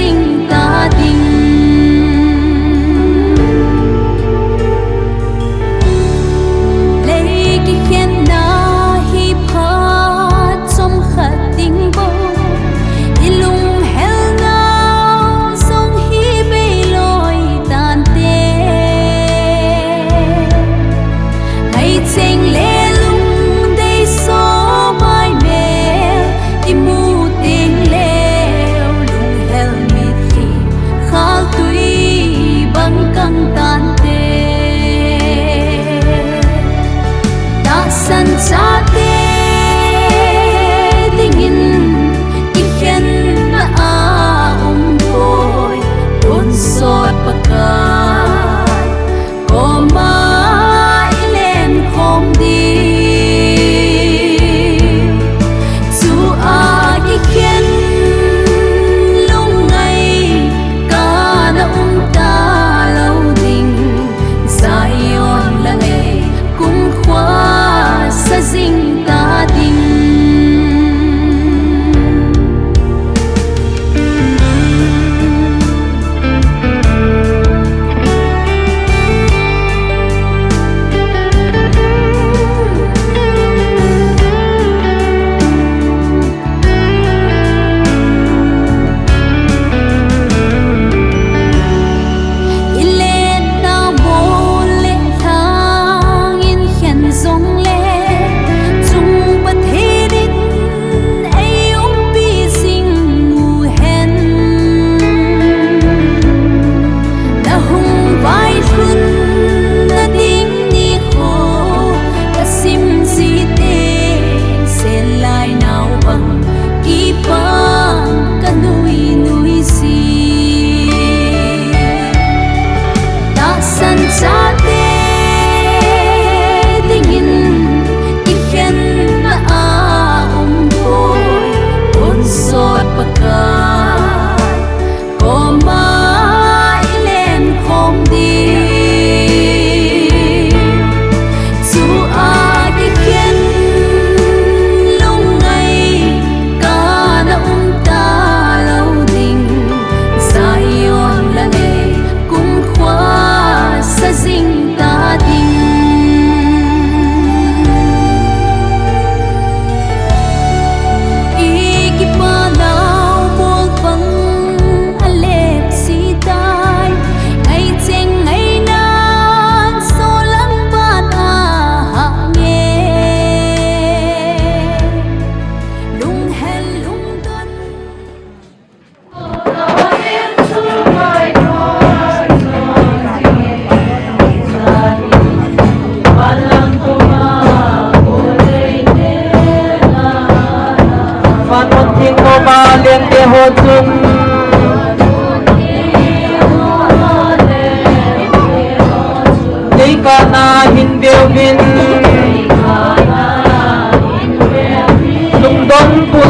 Dinh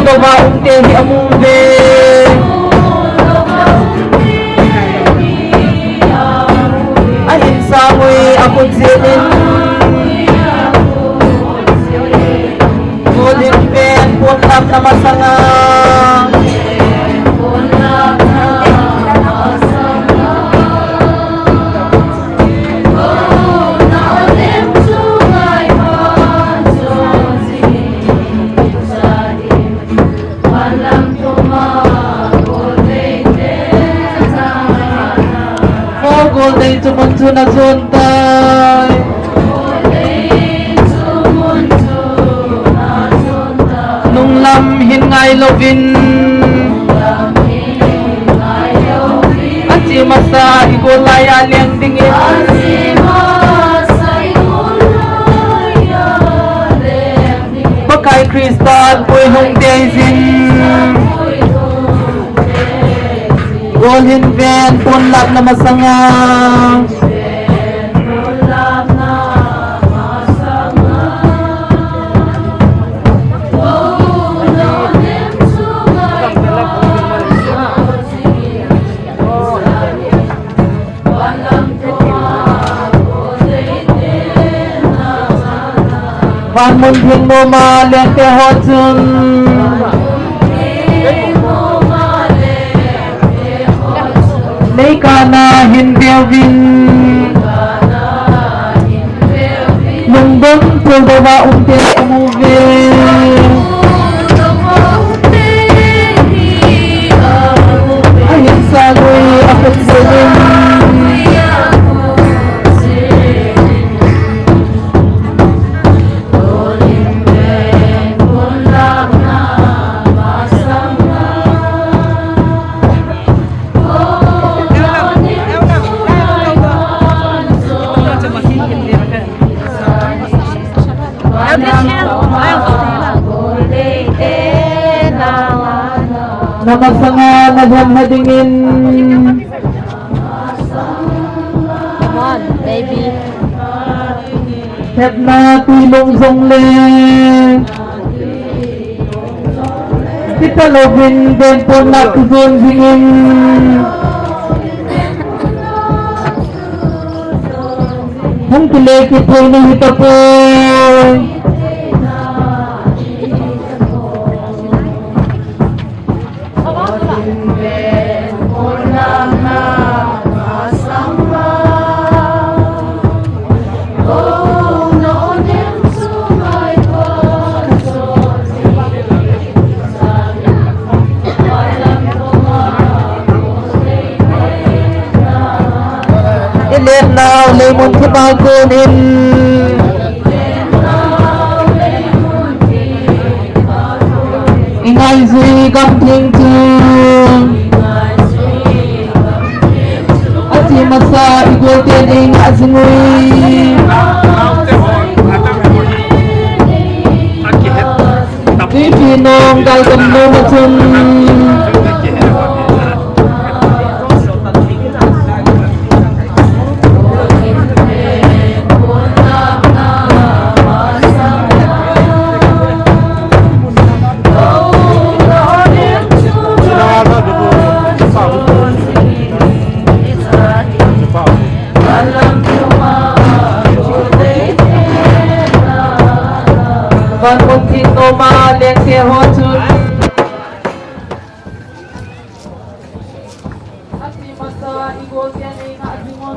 tuldo ba unti hi amuve ahin samui akut zinin golden pen punlap na masanga golden tumunso na suntay nung lamhin ngay lovin at si masa igulay alyang dingin bakay kristal puy hong dezin golden van punlap na masanga Van mun thing mo ma lente hotun Nei kana hin belvin Nung bom tuldo ba unti amuve Ahin saloy akot zilin Namasanga nadyan madingin Come on, baby. Hep na tulong zongle Kita lovin den po na kuzon dingin Hong tile kipoy na hitapoy Ilir now, lemon kibagunin Ingay zui gampling tu Ati masa igol tening azngui Pipinong galgam no matun Van muntin no ma lente hotun Ati masa igol tening azngui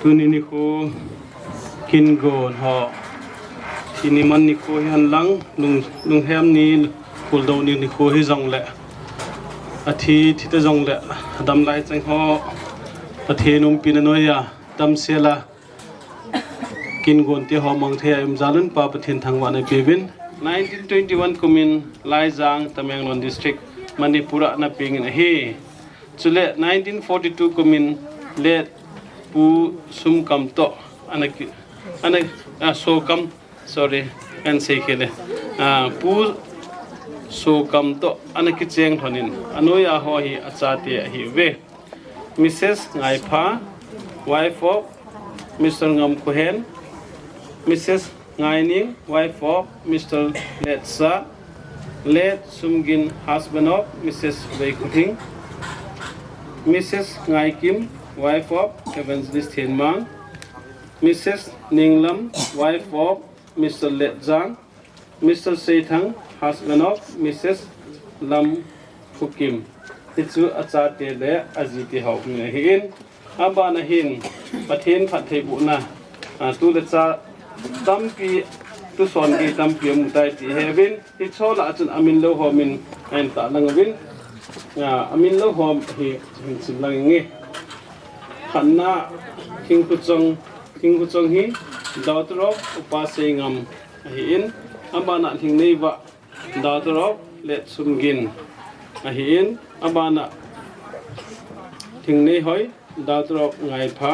Tuni ni ko kingon ho ini man ni ko han lang lung hem ni kuldo ni ko hi jong le athi thita jong le dam lai chang ho pathe num pinanoya tam sela kingon te ho mang the im zalun pa pathin thangwa na pebin 1921 kumin Laizang Tamenglong district Manipura na pingin hi chule 1942 kumin let pu sum kam to anak so kam sorry and say kele pu so kam to anak cheng thonin anoya ho hi achate hi ve Mrs. Ngaipa wife of Mr. Ngam Kohen Mrs. Ngaining wife of Mr. Letsa Let Sumgin husband of Mrs. Wei Kuting Mrs. Ngai Kim wife of Evangelist Hienmang Mrs. Ninglam wife of Mr. Let Zhang Mr. Seithang husband of Mrs. Lam Fukim Tichu achate le aziti hau nge hin abana hin pathen phathei bu na tu le cha tampi tu son ki tampi mu tai ti hevin ti chola chun amin lo homin an ta langwin amin lo hom hi hin sim lang nge khanna king ku chong hi dautrok upase ngam hi in abana thing nei wa dautrok let sumgin hi in abana thing nei hoi dautrok ngai pha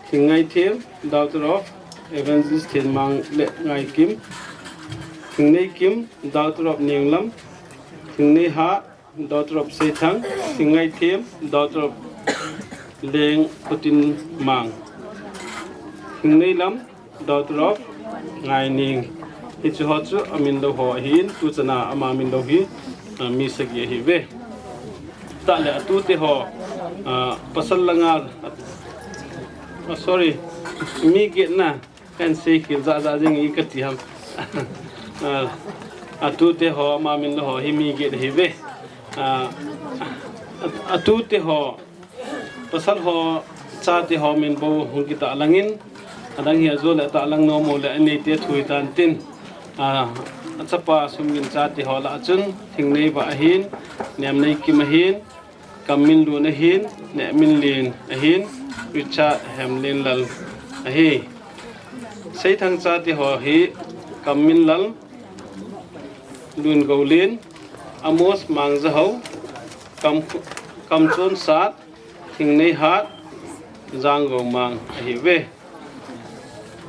thing ngai them dautrok Evangelist Hienmang le ngai kim thing nei kim dautrok ninglam thing nei ha dautrok Seithang thing ngai them dautrok leng putin mang thing nei lam dautrok ngai ning hi chu ho chu amin lo ho hin tu chana ama min lo hi mi sagi hi ve ta le tu te ho pasal langa sorry mi get na kan se ki za jing I kati ham tu te ho ma min lo ho hi mi get hi ve tu te ho pasal ho cha te ho min bo hu ki ta langin adang hi zo le ta lang no mo le ani te thui tan tin chapa sumgin cha te ho la chun thing nei ba hin nem nei ki ma hin kamin lu na hin ne min lin a hin Richard Hamlin lal a hi sei thang cha te ho hi kamin lal lun golin amos mang za ho kam chon sat thing nei hat jang go mang a hi ve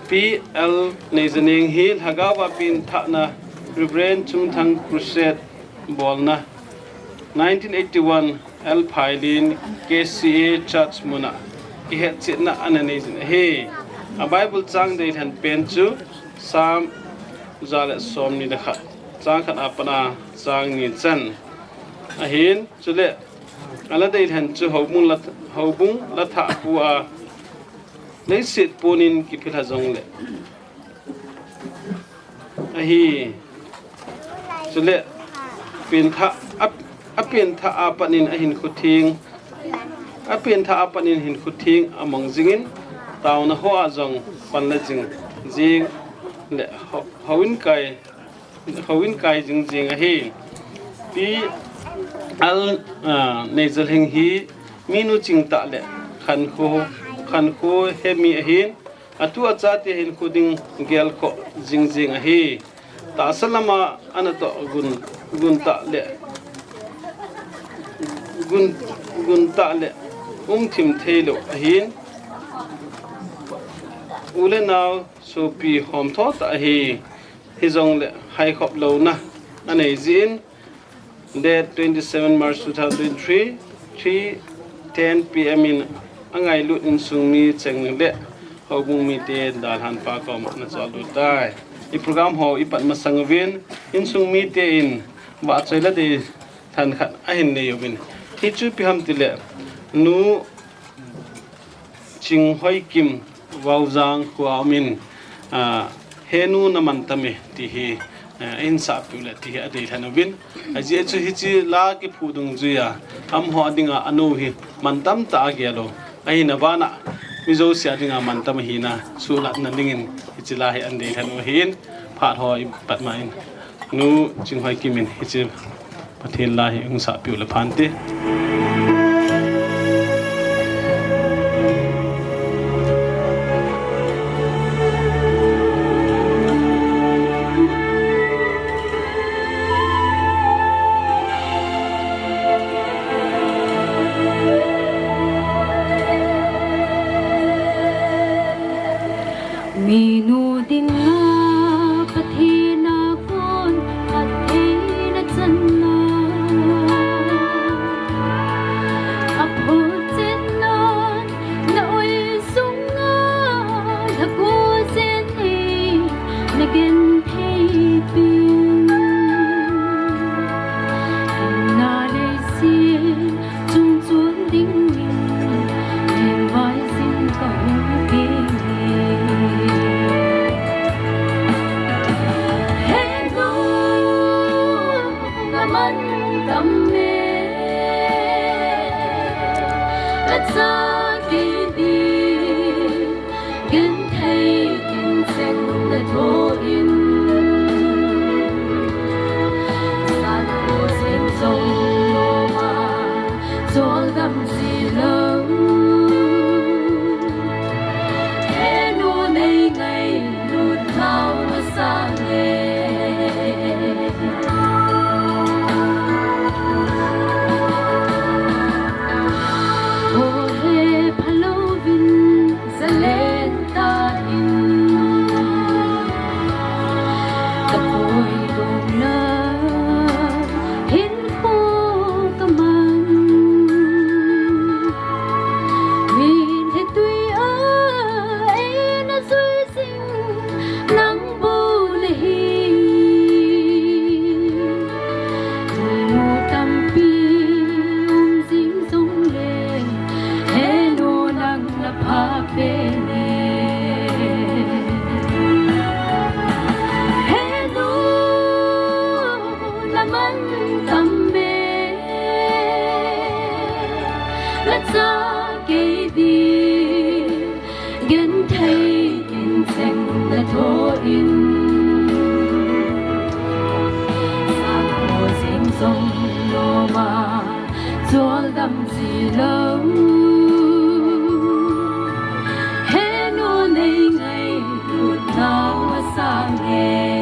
PL nei zaning hi hagawa pin thana Reverend Chumthang Crusade bolna 1981 L Phailin KCA Church muna I het chitna anani he a Bible chang dei than pen chu sam zale som ni dakha chang khan apana chang ni chan a hin chule ala dei than chu hobung la tha pu a nei sit ponin ki phila jong le a hi chule pin tha apin tha apanin ahin khuthing apin tha apanin hin khuthing among jingin tauna ho ajong panla jing le hawin kai jing a hi pi al nezal hing hi minu ching ta le khan kho hemi a hin atu acha te hin khuding gel ko jing a hi ta salama anato gun ta le gun ta le thim thelo a hin ule naw so pi hom tho ta hi jong le hai khop lo na anei zin date 27 March 2023 3:10 PM in angai lu in sungmi cheng le hobung mi te dal han pa ko na chalu tai I program ho I pat masangwin in sungmi te in ba chaila de than khat a hin ne yobin hi chu pi ham tile nu ching hoi kim wauzang khuamin henu naman tame ti hi in sa pula ti ade thanobin aji chu hi chi la ki phudung juya am ho dinga anu hi mantam ta gelo ai na bana mizo sia dinga mantam hi na sulat na dingin hi chi la hi ande thano hin phat hoi patmain nu ching hoi kimin hi chi pathin la hi ung sa pula phante đình niềm vui xin cầu kỳ hết luôn naman kami at sa kibig gan thay gan sen na thoin san ho sen song lo ma chol dam si lo he nu nei ngai lut lao sa le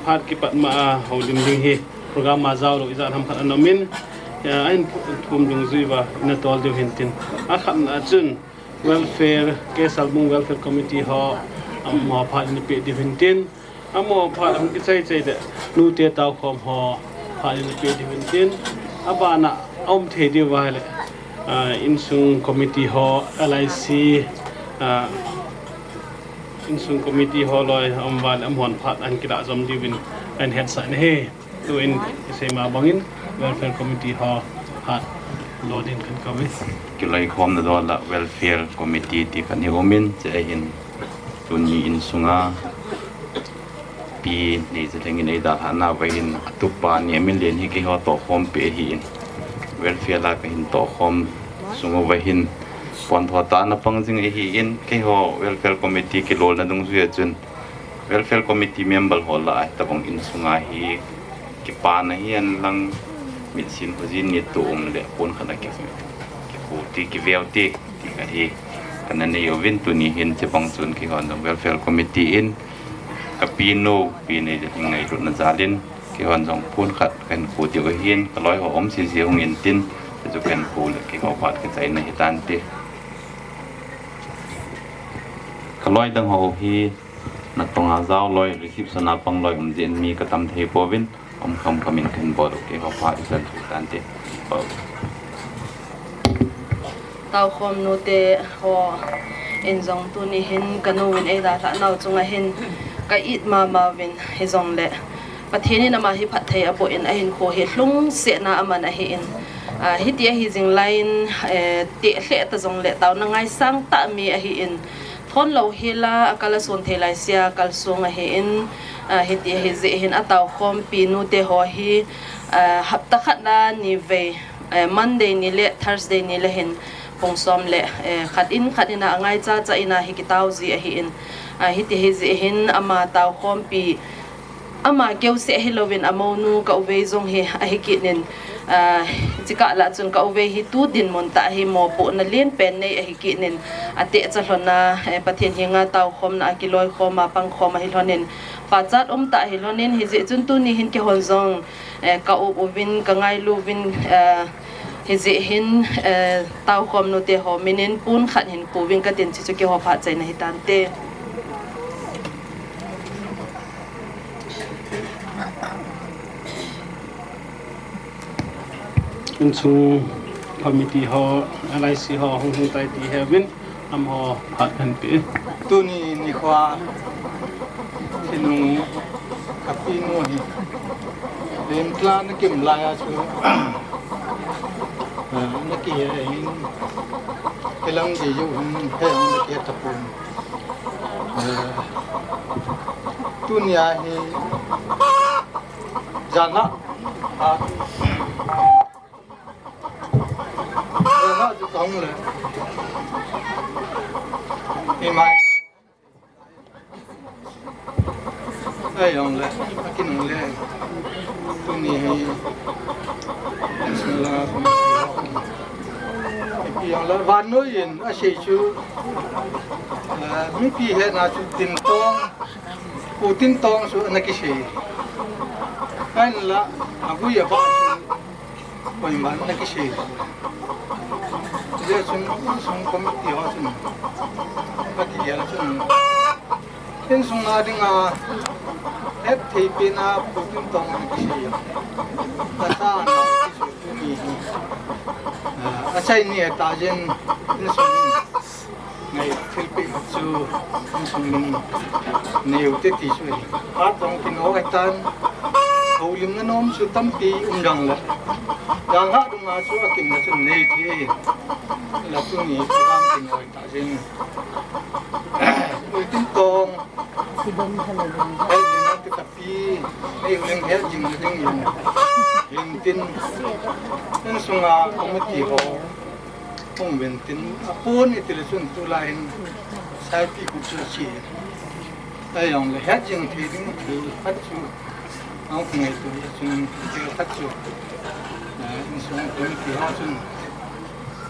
Hat kipat ma haulim ding hi program ma zaw ro izan ham khan anomin ain thum dung zui wa na tol de hintin a khan a chun welfare ke salbung welfare committee ho ma pha ni pe divintin amo pha am ki chai de nu te taw khom ho pha ni pe divintin abana om the di wa le insung committee ho LIC insung committee ho loi om wan am hon phat an kida zom divin an het sa he tu in se ma bangin welfare committee ho phat lodin kan kamis ki lai khom na do la welfare committee ti kan hi omin che hin tun ni in sunga pi ni che thengin ei da hana wa hin atupa ni min len hi ki ho to khom pe hi in welfare la ka hin to khom sunga wa hin pon tho ta na pang jing hi in ke ho welfare committee ki lol na dung zu chun welfare committee member ho la ta bang in sunga hi ki pa na hian lang mit sin hojin ni tu le pon khana ki ku ti ki veo ti ka hi kana ne yo vin tu ni hin che bang chun ki hon welfare committee in ka pi no pi ne de ngai ru na zalin ki hon jong pun khat kan ku ti ko hin ka loi ho om si si hong in tin ju kan ku le ki ho pat ki chai na hi tan ti ka loi dang ho hi na tong a zau loi receive sana pang loi um din mi ka tam thei po vin om kham khamin khan bo do ke ho pat isal thu tan ti tao khom nu te ho in zong tu ni hin kanu win e da tha nau chunga hin ka it ma win he zong le pathini na ma hi phat thei apo in a hin kho he hlung se na aman a hi in hi tia hi jing line te hle ta zong le taw na ngai sang ta mi a hi in thon lo hela akala son thelai sia kal sung a hi in hi tia hi ze hin ataw khom pi nu te ho hi hapta khat na ni ve Monday ni le Thursday ni le hin pong som le khat ina angai cha ina hi kitaw zi a hi in hi ti hi zi hin ama taw khom pi ama keu se hilovin amonu ka uve zong he a hi kinin chika la chun ka uve hi tu din mon ta hi mo po na len pen nei a hi kinin ate chalona pathian hinga taw khom na kiloi khoma pang khoma hi lonin pachat ta hi lonin hi je chun tu ni hin ke hol zong ka ubin ka ngai lu vin hi je hin taw khom no te ho minin pun khat hin ku vin ka tin chi chu ke ho pha chai na hi tan te insung committee ho LIC ho hong hong tai ti heaven am ho phat kan pe tu ni khwa sinu kapi no hi len klan kim la ya chu na ki in kelang ji yu hum he na ki tapun tu ni ya hi jana nó chỉ không là thì mai đây ông là cái nông là tôi nghĩ là cái ông là van nói gì ở xây chú mấy cái hệ nào chú tin tông cụ tin tông số này cái gì cái là aku ya pak pemban na kisi dia sun komiti ho sun pati ya sun tin sun na dinga FTP na putin tong na kisi tata na kisu ni achai ni ta jen tin sun ngai philpi chu tin sun ni uti ti su pa tong kin ho kai tan hầu lim nó nôm sự tâm pi rằng là đang hát đúng là số akim là sự này thì là tôi nghĩ tôi đang tình người tại riêng tôi tin tông đây là nó cái tập pi đây là những cái gì linh tin nên sung à không có gì họ không biết tin apun itu là sung tu lain saya pi cũng chưa chỉ đây là hết những thì những phát triển ông ngày tuổi chúng tôi phát triển, chúng tôi kỳ họ chúng,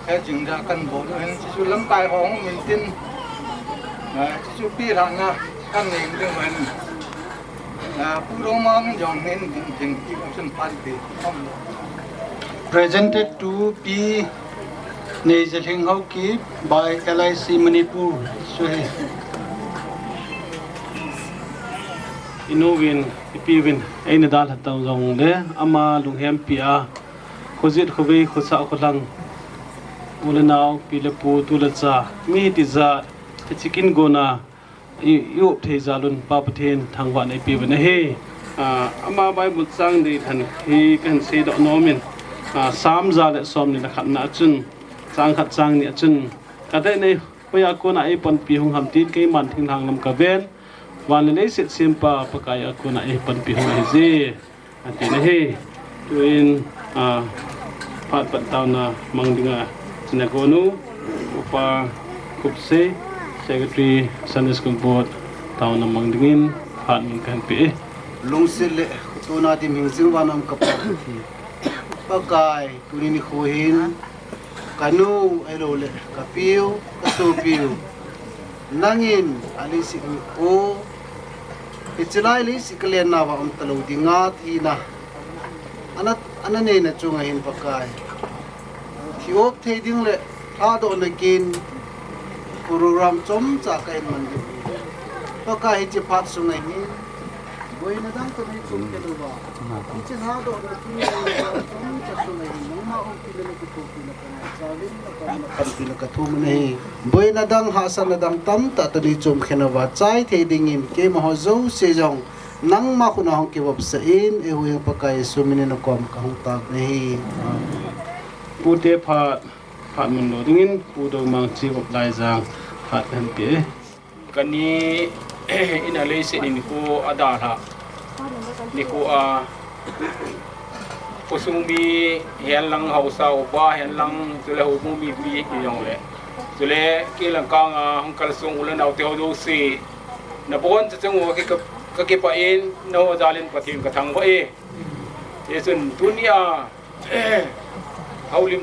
cái chúng ta cần bộ đội chúng lắm tài họ mình tin, chúng biết rằng là cái này đừng vậy, phụ đồ mà mình dùng nên những cái chúng phát đi không. Presented to be Neiจะถึงเขากีบาย LIC มณีปูรช่วย อินูวินปีวินไอ้นดาลหัดตาวจงเด้อามาลุงเฮมปีอาโคจิตโคเวโคสะโคลังอุลนาวปีเลปูตุลจามีติจาชิกินโกนายุบเทจาลุนปาปเทนทางวันไอปีวันเฮอามาใบบุตรสังดีทันฮีกันเสดอนอมินสามจาเลสอมนี่นะครับนาจุนสังขัดสังนี่จุนก็ได้ในพยากรณ์ไอปนปีหงหำตีนเกมันทิ้งทางลำกะเวนวันนี้เสร็จเสียมปาปะกายอากุนไอปนปีหงไอเจอันที่นี่เฮตัวเองพัดปัตตาวนามังดิงาสนากนูอุปาคุปเซ Secretary Sunday School Board ตาวนามังดิงพัดมินกันปี ลงสิเลตัวนาที่มิงซิงวานำกับปากทีปากายตัวนี้นี่โคหินกานูไอโรเลกาปิวกาโซปิวนังินอลิสิโออิจไลลิสิกเลียนนาวอัมตะลูดิงาทีนะอันนั้นเองนะจงเห็นปากายที่อบเทดิ้งเลถ้าโดนกินโปรแกรมจมจากไอ้มันปากายจะพัดสุนัยนี้Boy na dang to ni kum ke do ba. Ichi ha do na ki ni kum cha su nei no ma o ki le ko ko ki na kana trawin na kana kan ki na ka thu nei. Boy na dang ha sa na dang tam ta to ni chum khena wa chai the ding in ke ma ho zo se jong nang ma khu na hong ki wap sa in e hu pa kai su min na kom ka hong tak nei. Pu te phat mun lo dingin pu do mang chi wap lai jang phat han pe kani ina le se ni ko ada tha ni ko a kusumi hian lang hausa ba hian lang tule hu mu mi pi ki yong le tule ki lang ka nga hong kal sung ulan au te ho do si na bon cha chung wo ki ka ke pa in no dalin patin ka thang ba e yesun dunia haulim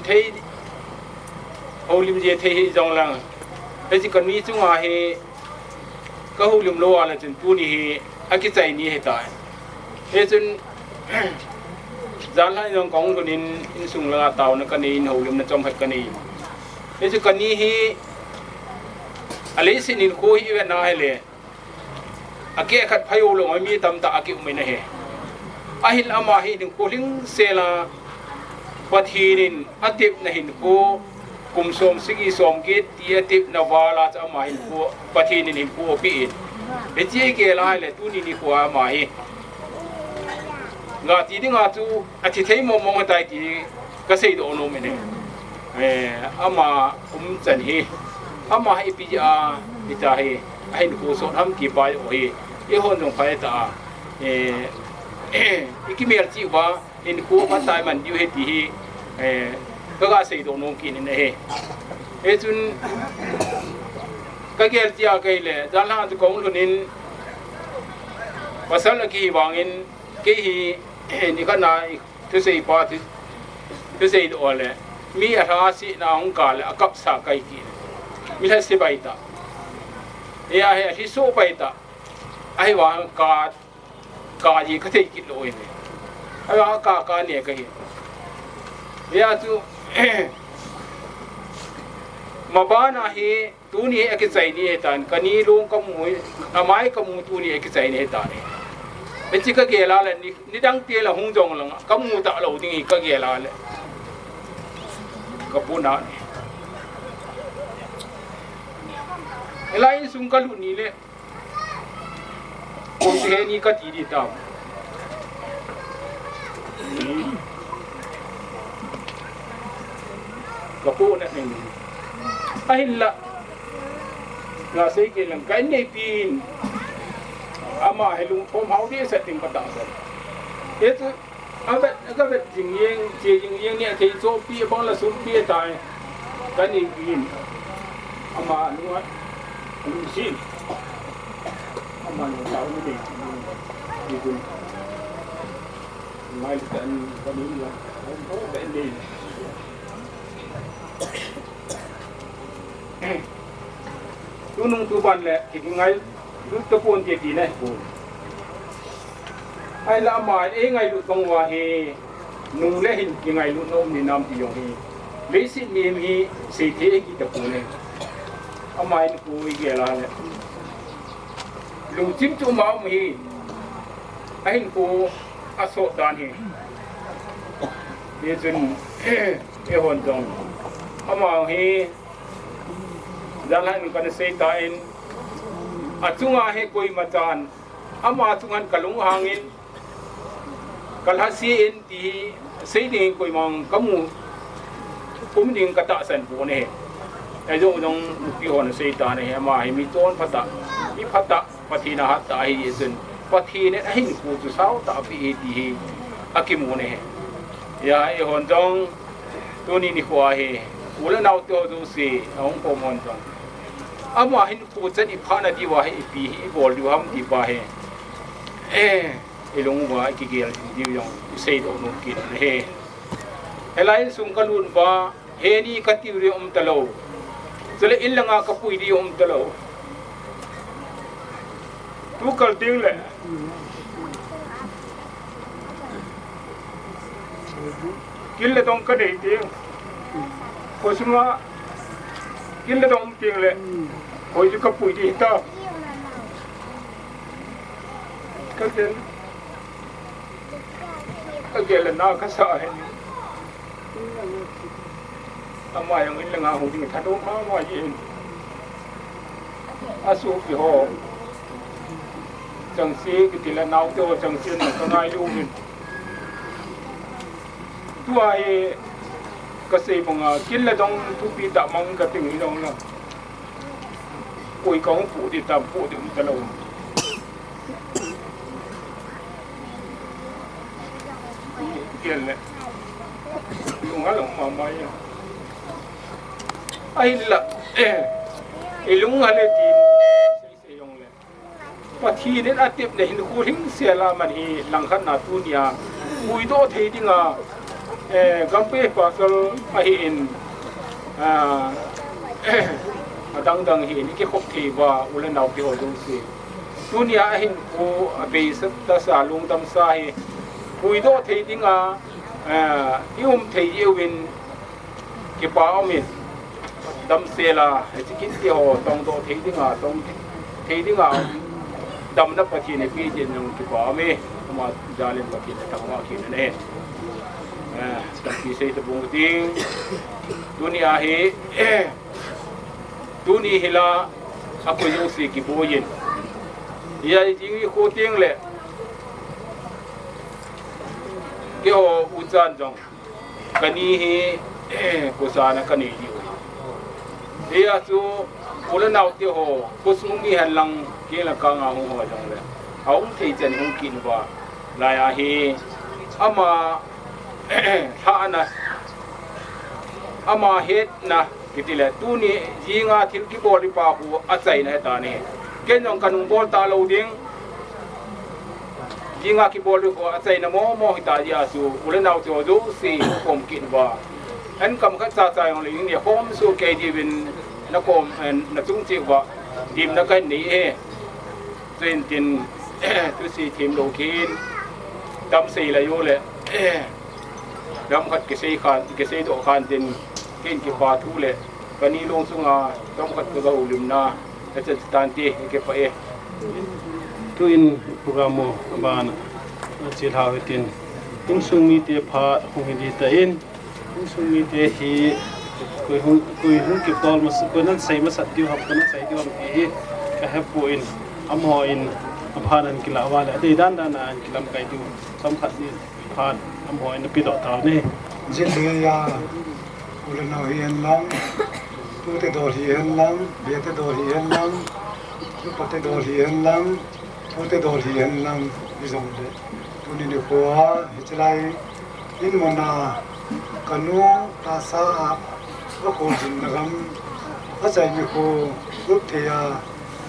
je thei jong lang e ji kan ni chung a heก็หูลืมโลอะไรจนปูนี่อากิใจนี้ให้ตายเฮ้จนจานไล่น้องของคนนี้อินสุงละเต่านักนี้หูลืมนักจอมหัดกันนี้เฮ้จนกันนี้ฮีอะไรสินินคุยเวน่าให้เลยอาเกะขัดพายุลงมีตำตาอาเกะไม่นะเฮอาหินอามาหินคุลิงเซลาปัทหินินอาทิบนะหินคุกุมสมสิกีสมกิตที่ติบนาวาลาจะมาหินพัวปะทีนินพัวปีนเดี๋ยวเกล้าเลยตู้นี่พัวมาหิงาทีนี้งาจูอาทิตย์ที่มองตายที่ก็เสียดอนมเนี่ยอามาจันฮีอามาให้ปีอาดิตาฮีให้หนูสอนทำกี่ใบโอ้ยยี่ห้อหนุ่มไฟตาอีกเมื่อที่ว่าหินพัวพัดตายมันอยู่ให้ที่ก็เสียดอนมกินเนี่ยเฮ้จุนก็เกี่ยวกับอะไรเลยด้านล่างจะกงลุนินภาษาละกี่วางินกี่นี่ก็นายทุเสียปาทุเสียดอเลยมีอะไรสินาองกาลกับสักไก่กินมีอะไรสิไปตาเฮ้ยที่สู้ไปตาไอ้ว่ากาจีก็ที่กินเลยไอ้ว่ากาเนี่ยก็เห็นเฮ้ยจูมาบ้านอาเฮตูนี่เอกใจนี่เหตุการณ์กันนี้ลุงก็มวยทำไมก็มูตูนี่เอกใจนี่เหตุการณ์เป็นจิกเกล้าเลยนี่ดังเตี้ยละหงจงลังก็มูตะเราดิ้งก็เกล้าเลยก็พูดนะอะไรสุงกัลุนี่เลยคนที่เฮนี่ก็ตีดีตามก็พูดนั่นเองไอ้ละงาเสกลังกันในปีนอามาให้ลุงผมเขาที่เสร็จถึงกระดาษเลยเฮ้ยอาแบบก็แบบจริงยังเจียจริงยังเนี่ยที่โซปีบ้องละสุนปีตายกันในปีนอามาหนูว่าลุงชินอามาหนูสาวไม่ได้ดีคุณไม่กันกันนี้ละเขาเป็นดีดูนุ่งตัวบันแหละที่ไงดูตะปูนเจดีนะปูไอ้ละหมาดเอ้ไงดูตรงว่าเฮนุ่งเล่หินยังไงดูโน้มนี่น้ำที่ยงเฮ mấy sinh niệm hi sĩ thế cái tập của này ông mai nó cùi kia là này lùng chim chú máu hi anh cô aso đàn hi bây giờ cái hồn trong ông mau hi jalan kan sei tain achunga he koi machan ama chungan kalung hangin kalhasi in ti sei ding koi mang kamu ding kata san pu ne ai jo dong pi hon sei ta ne ama hi mi ton phata mi phata pathina hat ta hi zen pathi ne hin ku chu sao ta pi ti hi akimu ne ya e hon dong tu ni khwa he ula nau to du si ong ko mon dong ama hin ku chen I phana di wa hi pi hi bol du ham di ba he ilong wa ki gel di yong sei do no ki he helai sum kalun ba he ni ka ti ri talo zale ilanga ka pui di talo tu kal ting le kil le dong ka dei ting ko suma kil le dong ting le ko ju ka pui di ta ka gel na ka sa he ama yang in nga hu ding thado ma ma yin asu ki ho chang si ki tila nau to chang si na ka ngai lu min tu ai ka sei monga kin la dong tu pi ta mang ka ting ni dong na koi kong pu di ta pu di ta lo kiel le lunga lo ma ma ya ai la ilung hale ti se yong le pathi ne atip ne hin khu hing se la man hi lang khan na tu nia ui do thei dinga gampe pa sol a hi in dang hi ni ke khop thei ba ule nau ki ho du si tu nia hin ku be sa ta sa lung tam sa hi ui do thei dinga thei yewin ki pa omin đâm xe là chỉ kít tiêu tông độ thấy đi ngà đâm nắp bạc kia này phía trên những cái quả mê mà ra lên bạc kia thằng hoa kia này đâm kia xây tập bung tiếng dunia he dunia hela aku yung si kiboyin ya chỉ khô tiếng lệ cái hồ ujan trong cái này he cô sa na cái này dia tu ula nau ti ho kusmungi halang ke la ka nga ho jong le aung thei chen hung kin wa la ya hi ama ha na ama het na kitile tu ni jinga thil ki bol pa hu a chai na ta ne ken jong kanung bol ta lo ding jinga ki bol hu a chai na mo hi ta ya su ula nau ti ho do si kom kin wa anh cầm các cha cha ông lính này hôm sau cái gì bên nó còn nó trung chịu vợ tìm nó cái ní he trên tiền tôi xì tìm đồ kia đâm xì là vô lệ đâm khát cái xe độ khan tiền cái phá thu lệ cái ní luôn xuống đâm khát cái gấu lùm na cái chân tan tê cái phải tu in program ban chỉ thao cái tiền in sung mi tê phá không hindi ta in sung mi te hi koi hung ki tol mas ko nan sai mas tiu hap kan sai tiu hi ka have po in am ho in aphanan ki la wala de dan dan an ki lam kai tiu sam khat ni phan am ho in pi do ta ne jin le ya ula no hian lam tu te do hian lam be te do hian lam tu pa te do hian lam tu te do hian lam bi zong de tu ni ne ko ha hichlai in mona kanu ta sa a ko jin nagam a chai mi ko gup thea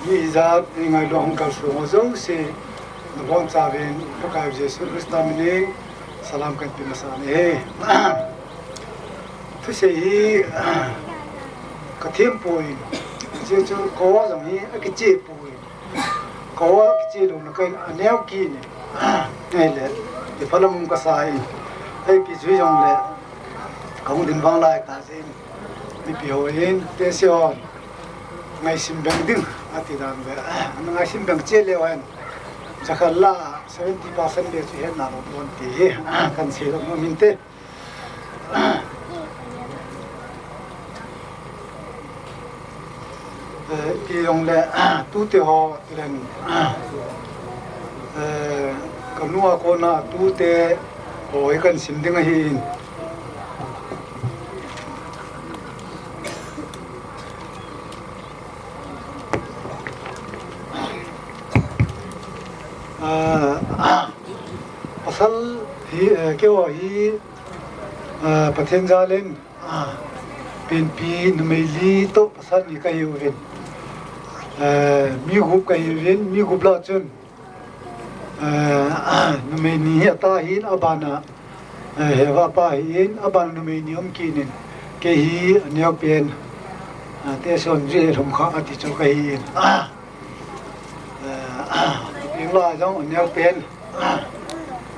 ni za ngai lo hong ka so zo se no bon cha ven ko ka jesu christa mini salam kan pi masa ne thu se hi ka them poi je chu ko zong hi a ki che poi ko a ki che lo na kai aneu ki ne nei le de phalam ka sai ai ki zui jong le không đến vang lại ta xin đi biểu in để xem ngày sinh bệnh đinh à thì đang về ngày sinh bệnh chết liệu anh chắc là 70% để chỉ hết nào một tí cần xí được một mình thế thì ông là tu tiêu họ lên cầm nua con na tu te hồi cần xin tiếng hin pasal hi kêu hi pathen ra lên pin pi numeli to pasal ni kai uvin mi gup kai uvin mi gup la chun numeni ata hin abana hewa pa hin abana numeni om kinin ke hi neo pen te son je thum kha ati cho kai hin tiếng la giống neo pen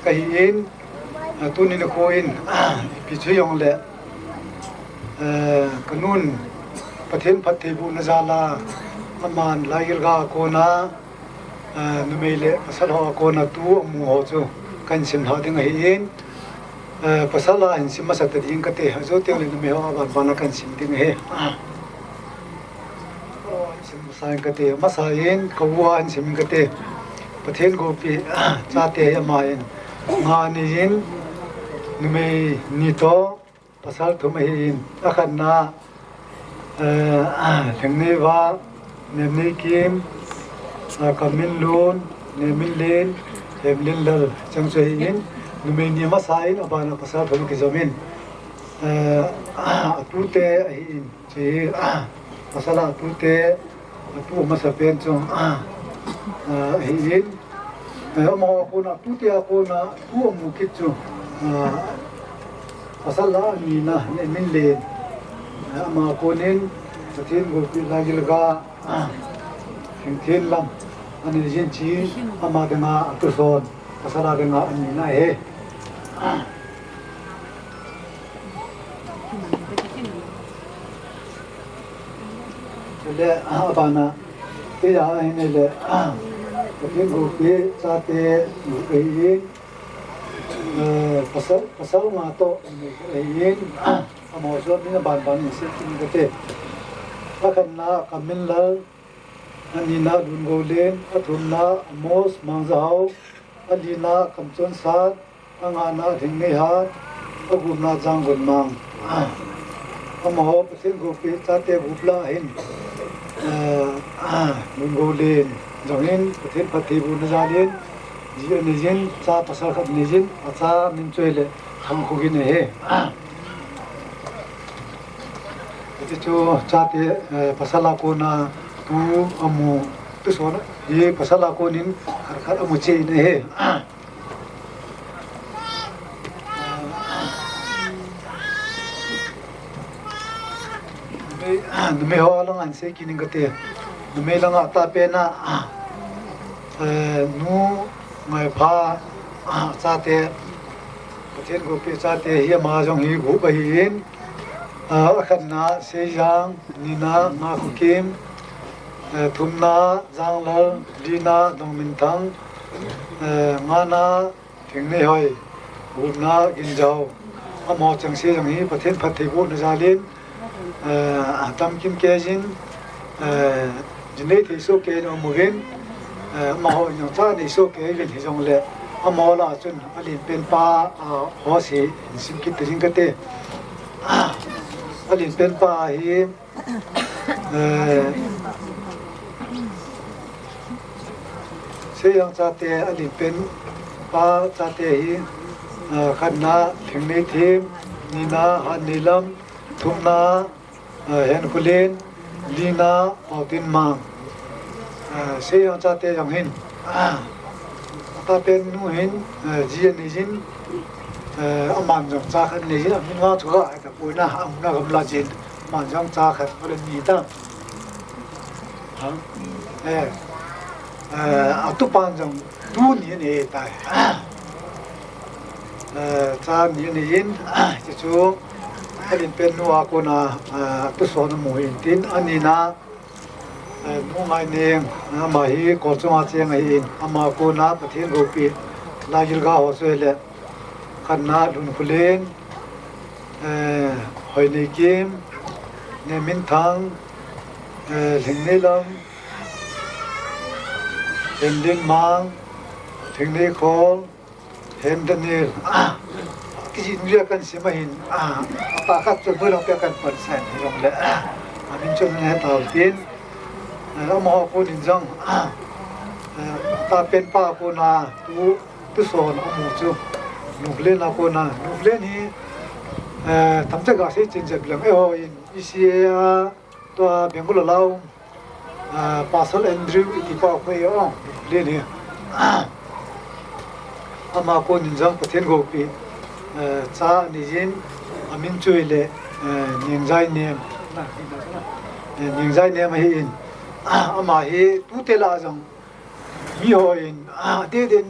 cái hin tu ni ko in pi chu yong le kanun pathen phathi bu na zala aman lair ga ko na numele pasal ho ko na tu mu ho chu kan sim ha ding hi in pasala in sim sa ta ding ka te ha zo te le nume ho ba bana kan sim ding he sim sa ka te ma sa in ko wa in sim ka te pathen go pi cha te ma in nga ni in nume ni to pasal thum hi in akhan na thengni wa nemni kim kamin lun nemin len hemlin lal chang chei in nume ni ma sa in abana pasal thum ki zamin tu te hi in che pasala tu te tu ma sa pen chong hi in ma ko na tu te ko na tu mu ki chu pasala ni na nemin len ama ko nen pathen go pi lagil ga thiên lam anh ấy diễn chí ama cái ngã tu son pasala cái ngã anh na he le abana cái đó anh này le cái group cái sa te cái gì pasal ngã to cái gì ama cho nên ban ban sẽ cái thế các anh na kamin la Anina dungolen athunna mos mangzao Anina kamchon sat angana thingni hat agumna jangun mang amaho pasin gopi chate bupla hin dungolen jangin patin phathi bu najalin jian nijin cha pasal khat nijin acha min choile khang khugin he ati chu chate pasala ko na tu amu tu so na ye pasala ko nin khar amu che ne he me ho lang an se kin ngate me lang ata pe na nu ngai pha cha te pathen go pe cha te hi ma jong hi gu ba hi in khan na se yang ni na ma khu kim thumna janglal dina dongmin thang ngana thingni hoi bumna ginjau amo changse jang hi pathen phathi bu na jalin tam kim ke jin jinei thi so ke no mugin ma ho nyong cha ni so ke vin hi jong le amo la chun alin pen pa ho si sim ki tin ka te alin pen pa hi se yang cha te alin pen pa cha te hi khanna thingni thim nina han nilam thumna hen kulen lina autin mang se yang cha te yang hin ta pen nu hin jian ni jin aman jong cha khan ni jin min nga chua ka puina am na gam la jin man jong cha khan ko ni ta atu pan jong tu ni ni tai cha ni ni jin chu อันนี้เป็นนัวกูนาตุสอนหมูอินตินอันนี้นะนุ่งไงเนียงมาฮีกอดจงอาเจียงไงอินอามากูนาประเทศโรปีลายิลกาหัวสวยเลยขันนาดุนคุเลนหอยในเกมเนมินทังถึงในลำเห็นดินมังถึงในโคลเห็นดันเนลกิจเรียกกันสิมาหินปากกัดจนเมื่อเราเปียกันเปิดแสนให้ลงเลยมินจนให้ตากินแล้วมอกูนินจังตาเป็นป้ากูนาตุสอนอมูจูนุกเล่นนากูนานุกเล่นนี้ทำจากการที่จริงจังเลยอิเซียตัวเบียงกุลเราปาสลแอนดรูว์ที่ป้าคุยเล่นนี้อามากูนินจังประเทศโกปีจ้านิจินอามินช่วยเลยนิงใจเนียมนิงใจเนียมให้อินอามาให้ทุเตลาจังมีหอยอินเดี๋ยวเดิน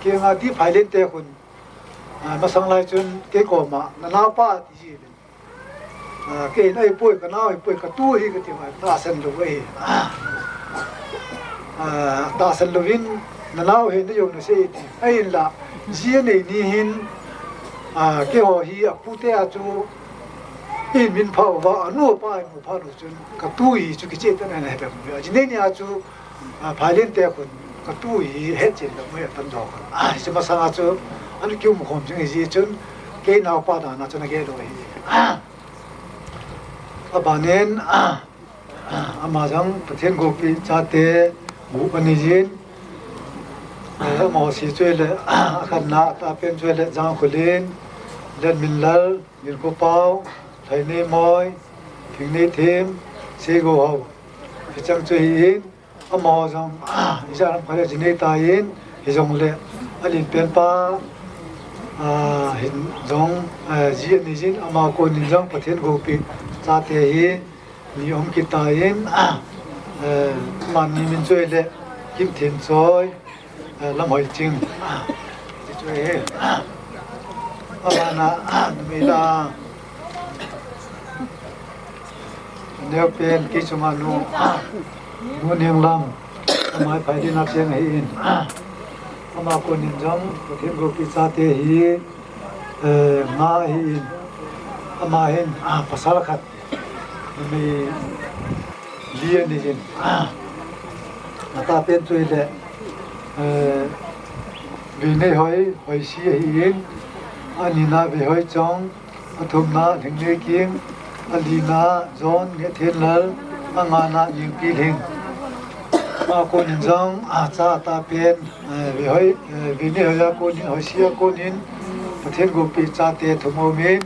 เกี่ยงที่ไฟเล่นเตะคนมาสังไลจนเกี่ยกมาหน้าป้าที่จีนเกี่ยนไอ้ป่วยก็น่าไอ้ป่วยก็ตู้ที่ก็ที่มาตาสันลูกไอ้ตาสันลูกอินน่าเห็นได้ยังไงไอ้ละเจียนนี่หินเกี่ยวฮีพูดเตะจูอินมินพาวว่าอนุป้ายมุพานุจนก็ตู้ฮีจุกิเจตันอะไรแบบนี้จีนี่อาจูไฟเล่นเตะคนก็ตู้ฮีเฮ็ดจินแล้วไม่ตันดอกจะมาสังอาจูอันนี้คิวมุขมจังฮีจนเกี่ยนเอาป้าดานะจนเกี่ยด้วยบ้านนี้อามาจังประเทศกุปีชาเตบุปนิจินมอสีช่วยเลยขันนาตาเป็นช่วยเลยจังคุลินเล่นมินลล์มินกุเปาไทยนี่มอยถึงนี่ทีมเซโกเอาที่จังช่วยอินอามาจังอิจฉาพระเจ้าจีนตายินที่จังเลยอันนี้เป็นป้าเห็นจังจีนนี่จีนอามาคนนี่จังประเทศกุปีชาเตยินมีองค์กิตายินมันนี่มินช่วยเลยกิมเทียนซอยลำหอยจริงที่ช่วยอามานะมีลาเดี๋ยวเป็นกิจมานูเนียงลำทำไมไปที่นักเสียงให้อินอามาคนนินจังประเทศกุปิซาเตฮีมาให้อินอามาเห็นภาษาละขัดมีเลียนนี่จริงตาเป็นช่วยเลยวินัยหอยเสียหินอันนี้น่าไปหอยจงทุกนาถึงเลี้ยกิมอันนี้น่าจอนเงี้ยเทียนเลยอันงานน่ายิงปีลิงมาคนจงจ้าตาเป็นวินัยหอยคนหอยเสียคนหินประเทศกุปิจ้าเตะทุ่มมิน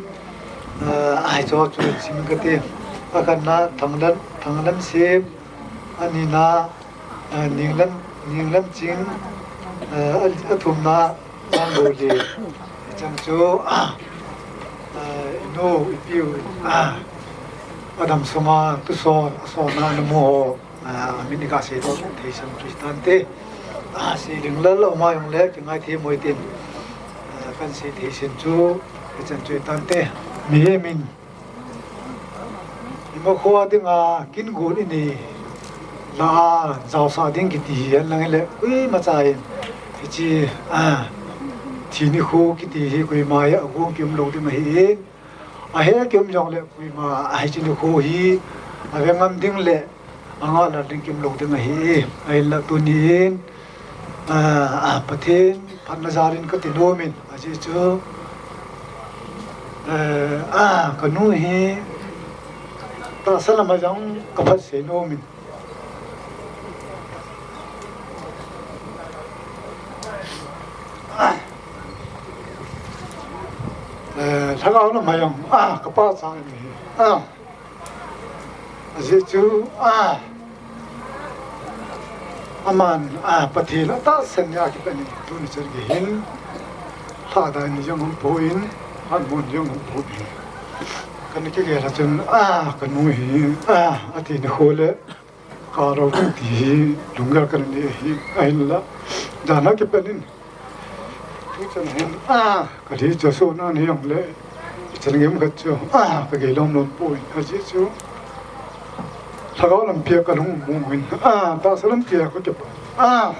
ไอจอจุดสิงกติอาการน่าทางนั้นเสียอันนี้น่านิ่งลันจริงทุ่มนาจังโดลีจังโจโนปิวอดัมสมาตุสอนานโมมินิกาเสดเทสันคริสตันเตสีดึงแล้วเรามาอย่างเล็กยังไงที่มวยตินกันสีเทสันจูจังจุยตันเตมีมินอิมโคอาดิงกินกูนี่ลาเจ้าสาวดิ้งกิตีอันนั้นเลยมาใจที่ที่นี่คู่กิตีคุยมาอ่ะกูกิมลงที่มาเห็นเห็นกิมจงเลยคุยมาที่นี่คู่ฮีเรื่องมันดิ้งเลยงาละดิ้งกิมลงที่มาเห็นละตัวนี้ประเทศพันนาจารินก็ติดโนมินที่เจอกันนู้นฮีตาสลามาจังกับพัดเสโนมินถ้าเราเนี่ยมาอย่างกับป้าสาวนี่อาจจะจูอามันปฏิละตาสัญญาที่เป็นตัวนี้จะเห็นถ้าได้นี่ยังหุ่นปูอินหันบนยังหุ่นปูอินกันนี่ก็เกิดจนกันนู้นอาทิตย์โคเล่การเราที่ลุงกันนี่ไอ้ละจานักที่เป็นนี่ทุกคนเห็นก็ที่จะสู้นั่นยังเลยจ 저는 게 뭐겠죠? 그게 너무 보인 하시죠. 사과는 비약가 너무 모인. 다스는 비약 그렇게 봐.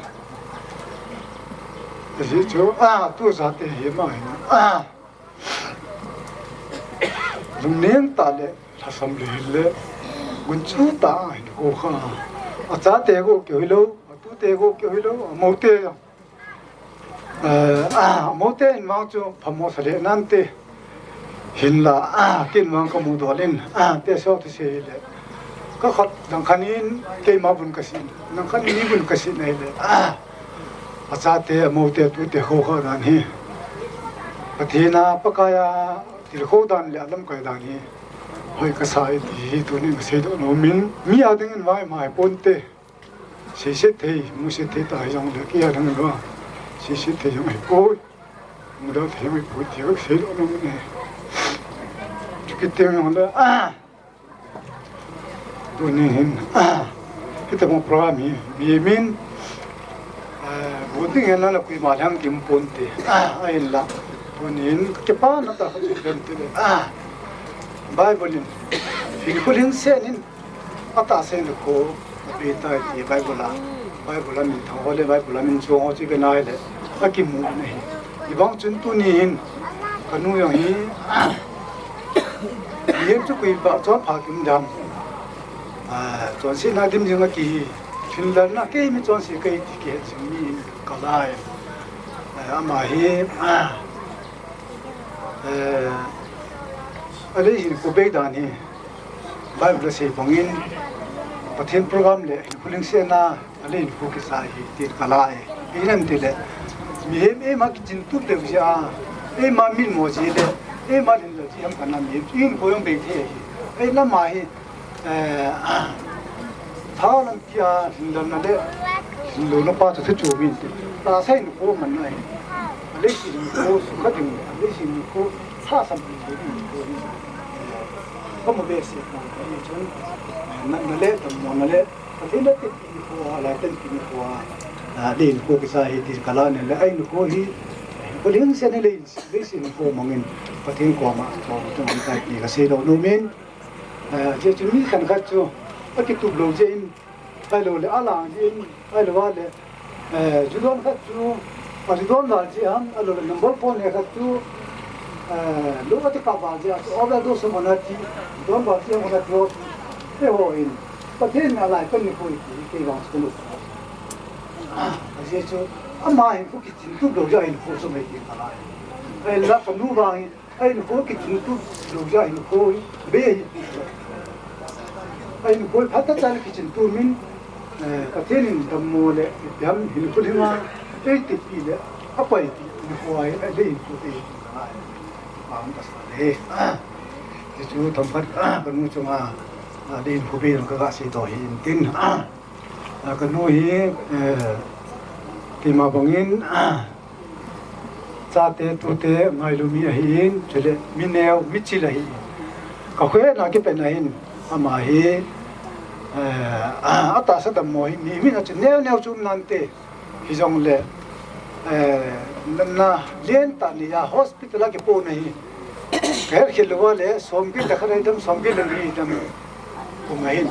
하시죠. 또 자대 해마인. 눈행 딸에 사삼리래. 문주다 이거가. 자대고 교회로 또 대고 교회로 못해요. 못해 마주 밤모서리 난때 hinla kin mang ka mu dolin te so te se le ka khat dang khanin ke ma bun kasin nang khan ni bun kasin nei le acha te mo te tu te ho kha dan hi pathina pakaya til kho dan le alam kai dan hi hoi ka sai di tu ni se do no min mi a ding vai mai pon te se se te mu se te ta jong le ki a dang lo se se te jong ai ko mu do te mai po ti se do no ne kita mengenal dunia kita mau program ini bimin bukan yang nak kui malang kimpun te ayatlah dunia kepan atau kerente Bible ini Bible ini senin atas sen ko beta di Bible ni thawale Bible ni jongo ji benai le akimu nahi ibang chuntu ni kanu yang hi yếm cho quý bà cho phá kim đam cho xin na điểm những cái phim lần na cái mi cho xin cái cái chúng mi cả lại mà hi ở đây thì cô bé đàn hi bài vừa xây bằng in và thêm program lệ cô linh xe na ở đây cô cái sai hi tiền cả lại cái này thì lệ mi em mà cái chuyện tốt đẹp gì em mà mình mua gì lệ em mà đến giờ em cần làm gì in cô em bị thế em làm mai tháo làm kia lần này đấy lần nó bao giờ chủ mình ta thấy nó cô mình này lấy gì cô có tiền lấy gì cô xa xăm gì có một bề sẽ làm cái nó lấy tầm mòn nó lấy thế nó tiền cô lại tiền cô đi cô cái sao thì cái là này là anh cô hi có liên xe này lấy xin cô mong in và thiên quả mà cho trong cái cái xe đầu nuôi chỉ chúng mình cần khát cho cái tụt lầu trên ai lầu là ala trên ai lầu là chúng tôi khát cho mà chúng tôi là gì ham ai lầu là number phone này khát cho lúc cái cặp vào gì ở bên đó số một thì tôi bảo gì một cái đó thế hồi có thiên là lại cái này cái vòng số một chỉ cho mà anh cũng chỉ tụt lầu ra anh cũng số mấy cái lại ai là cái nu vàng anh cũng chỉ tụt lầu ra anh cũng bé anh cũng phát tất cả cái chuyện tu mình cái thế nên tầm mùa lệ đam hình phun hoa cái tịch gì lệ áp bảy thì hoài ở đây cũng thì làm cái gì thì chú thầm phát cái nuôi chung đi phổ biến cái gã sĩ tỏi hình tin cái nuôi thì mà bằng in cha tê tu tê ngày lu mi hin cho lệ mi neo mi chi là hin có khỏe là cái bên này hin mà hi ta sẽ tầm mồi mi nó chỉ neo chung nante hi dòng lệ na liên tận đi hospital cái po này cái khi lúc lệ xong cái đặc này đâm xong cái lần này đâm cùng hin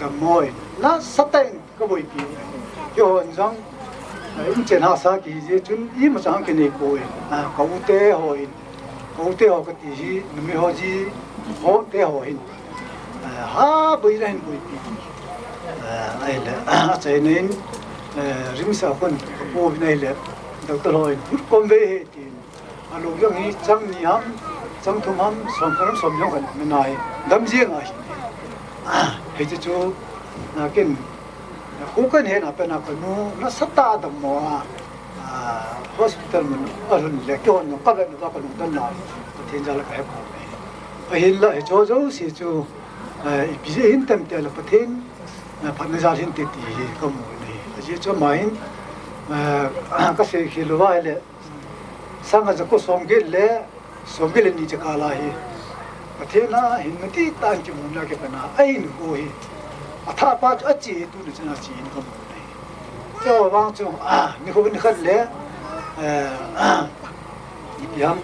tầm mồi nó sát tay cái bụi kia cho anh rằng in trên hạ sa kỳ gì chúng ý mà chẳng cái này coi cầu tế hồi cái gì nằm hồi gì họ tế hồi bây giờ bụi này là cái nên rim sao con bố này là đầu tư rồi hút con về thì lúc đó nghĩ chẳng gì ham chẳng thùng ham sống nhau cái mình này đâm riêng à hay chứ chú cái cô cái này là bên nào cái nó sát ta tầm mò hospital mình ở bên lệ cho nó các bên nó có luôn tân lại thiên gia là cái hẹp này hiện lại cho dấu thì cho bây giờ hiện tại là phát hiện phát hiện ra hiện tại thì có một này chỉ cho máy cái gì khi lo vậy là sang cái có xong cái lên đi chơi lại phát hiện là hiện tại tan chỉ muốn là cái bên nào ai nữa coi thà bắt ở chỉ tu được chân chỉ không này cho vang cho ni không khăn lẽ yam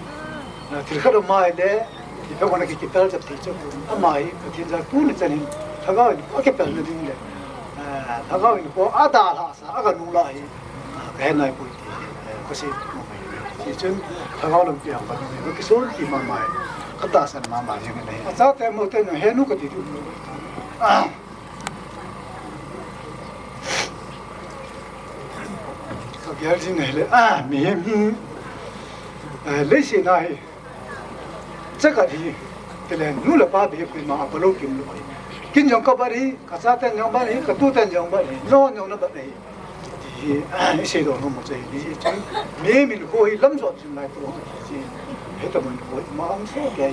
thì khát mai đấy thì phải còn cái kita chặt thì cho mai thì ra tu nên chân thằng nào có cái phần này đấy thằng nào có ada là sao cái nung lại cái này cũng có gì thì chân thằng nào làm việc còn cái số thì mà mai cái ta sản mà mai như thế này sao thế một cái này hết nó có gì cái gì này là mình lấy gì này chắc là thì cái này nu là ba bị cái mà bao lâu kiếm được kinh doanh các bạn đi các xã tên nhóm bạn đi các tu tên nhóm bạn đi nó nhóm nó bạn đi thì cái gì đó nó một cái gì chứ mình coi lắm rồi chúng này tôi thì hết tầm mình coi mà ông số cái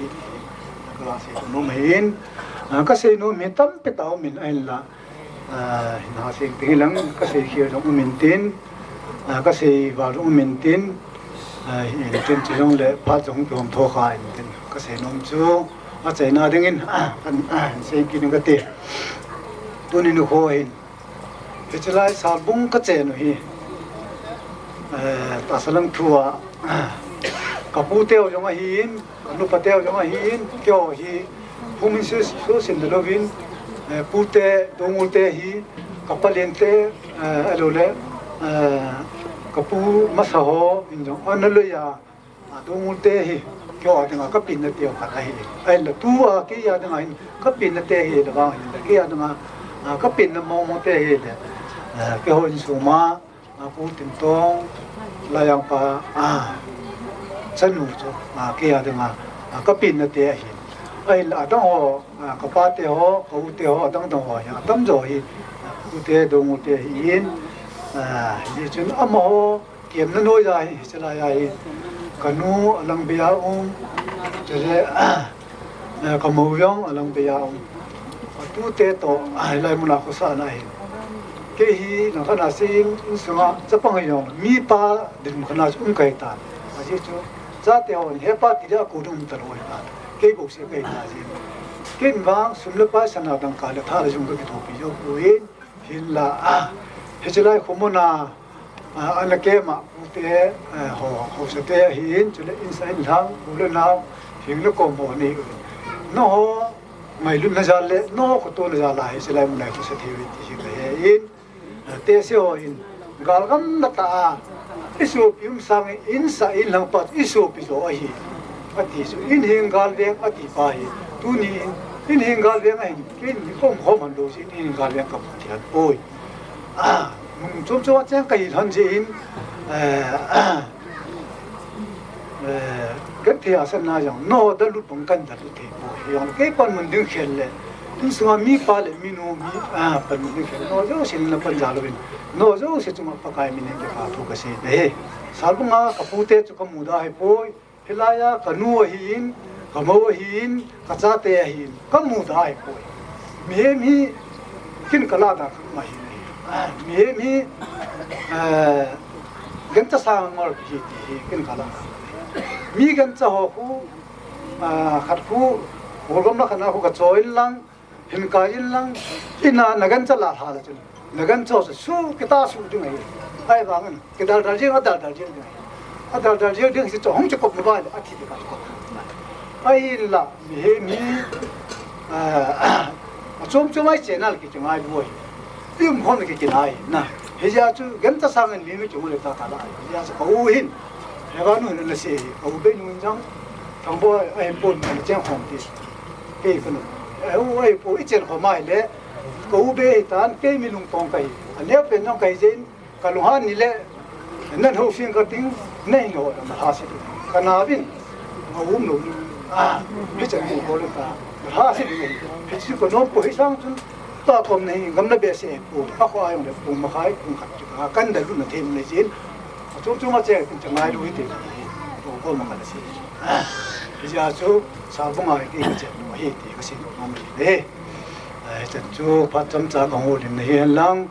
là gì nó mình cái gì nó mình tâm cái tao mình anh là nó sẽ cái lắm cái gì kia nó mình tin cái gì vào nó mình tin hiện trên chỉ trong lệ phát trong cái thô khai cái gì nó chú ở trên nào đứng sẽ kinh cái tiền tôi nên nó coi cái chỉ là sao bung cái gì nó hi ta sẽ làm thua cái bút tiêu trong cái hiên cái nút bát tiêu trong cái hiên kiểu hi bung mình số xin được lovin bút tiêu đông ngũ tiêu hi cái palien tiêu alo lệ cái bút masaho in trong anh lấy à đông ngũ tiêu hi kiểu thì cái pin nó tiêu cả hi anh là tua cái gì đó anh cái pin nó tiêu hi là bao nhiêu cái gì đó cái pin nó mong tiêu hi cái hồi số mà bút tiền tông là yang pa chân nụ cho cái gì đó cái pin nó tiêu hi anh là đang họ cái ba tiêu họ cái út tiêu họ đang họ ya tâm rồi út tiêu đông ngũ tiêu hi như chuyện âm họ kiếm nó nuôi dài cho là dài cái nu lăng bia cho là cái màu vàng lăng bia tu tế tổ lại muốn học sao này cái hi nó khá là xin sướng chấp bằng hiểu mi pa đừng khá là cái ta chứ giá tiêu hết ba thì đã cố định từ rồi cái cuộc sẽ cái gì cái vàng sum lớp ba sản nào đang cả được thà là dùng cái thổ bị cho cuối hiện là hết trở lại không muốn anh là cái mà thế họ sẽ thế hiện cho nên inside thang luôn nào hiện nó còn một này nó mày luôn là ra lệ nó có tôi là ra lại sẽ lại một này cũng sẽ thiếu thì cái hiện thế sao hiện gal gam là ta isu pium sang inside in lang pat isu pi zo ai ati su in hing gal veng ati pa hi tu ni in hing gal veng ai cái không không hẳn đồ gì in gal veng cầm thiệt ôi 좀 잠깐까지 현재인 그때 아선나죠 너들 본간다 되고 용 개번 문등 켈레 인수가 미팔 미노미 번문등 켈 너저 신나 번자로빈 너저 세좀 아빠가 미는 게 가도 것이 네 살봉아 가포테 조금 무다 해보 힐라야 가누어힌 가모힌 가자테힌 가무다 해보 미미 킨칼라다 마히 mi ganta sang ngol ki kin kala mi ganta ho ku khat ku holgam na khana ku ka choin lang hin ka in lang ina nagan chala ha la chun nagan cho su kita su du ngai ai ba ngan ke dal dal jing dal dal jing dal dal jing ding si cho hong chok mo ba a thi ka ko ai la mi chom ai channel ki chung ai boi tiêm con cái này nè bây giờ chú gần ta sang anh mình chúng người ta cả lại bây giờ cầu hin cái đó nó là gì cầu bên mình trong thằng boy em buồn mà trang hoàng thì cái nó em boy ít chuyện khó mai đấy cầu bên tan cái mình lung tung cái nếu bên trong cái gì cái lung han như lệ nên hậu phiên cái tiếng này nó là ha sĩ cái nào bên mà nó bây giờ mình có được cả ha sĩ mình bây giờ có nó bồi sang chứ ta còn này ngắm nó bé sẽ bù các khoa用的bù mà khai bù khát căn đời luôn là thêm này chứ chúng mà chơi cũng chẳng ai đuổi thì bù có mà cái gì bây giờ chú sao cũng ai cái chuyện mà hết thì cái gì nó không đấy chân chú phát chấm trả công hồ đến hiện lăng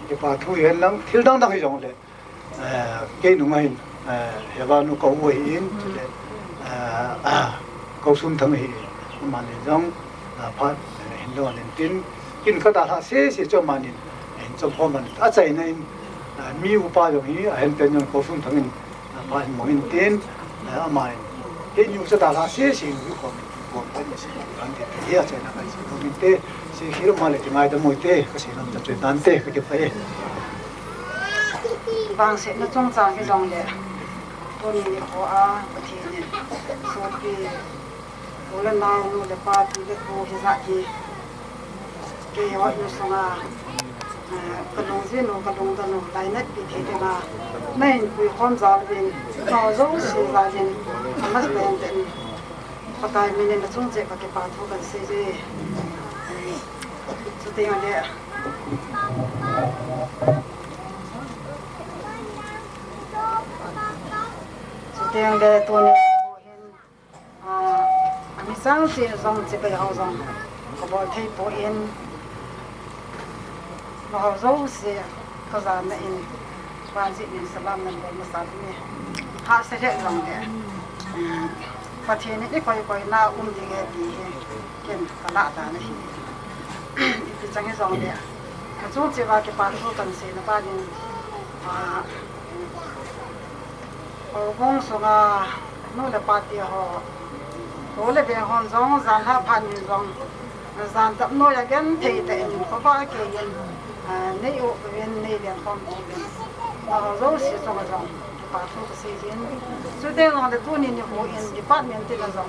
cái phát thu hiện lăng thiếu đang đang hay giống đấy cái nó ngay hiện vào nó có vui in câu xuân thắng hi mà nên giống phát hiện lo nên tin kin khata ha se cho manin en cho phoman a chai nei mi upa yo hi hen ten yon ko sun thangin ma mo in tin a mai he nyu sa da la se sing yu ko ko ta ni se dan te he a che na ka se ko mi te se hiro ma le ti mai da mo te ka se na ta che dan te ka ke pa e bang se na chong chang ke jong le to ni ni ko a pa thi ni so pi ole na nu le pa ti le ko he za ki ke yo nu so na ka long zi no ka long da no dai na pi the de ma main pu khom za le no zo si za jin mas ben den pa tai mi ne na chong je ka ke pa tho kan se je so te yo le tiếng để tôi này mình sáng chỉ dùng chỉ cái hậu dùng có bao thấy bố yên nó hậu dấu gì có ra này quan dị mình sẽ làm mình để mà sao này họ sẽ hết dùng để phát hiện những cái nào đi cái gì cái cái lạ ta này thì chẳng cái dùng để chúng chỉ vào cái bản thu cần gì nó bao nhiêu bông số là nó là party họ, rồi là về hòn giống dàn ha pan giống dàn tập nó là cái thì để có ba cái gì này ở bên này liền con họ rồi sử dụng cái giống party cái gì gì, cho nên là tôi nhìn như hồ yên department thì là giống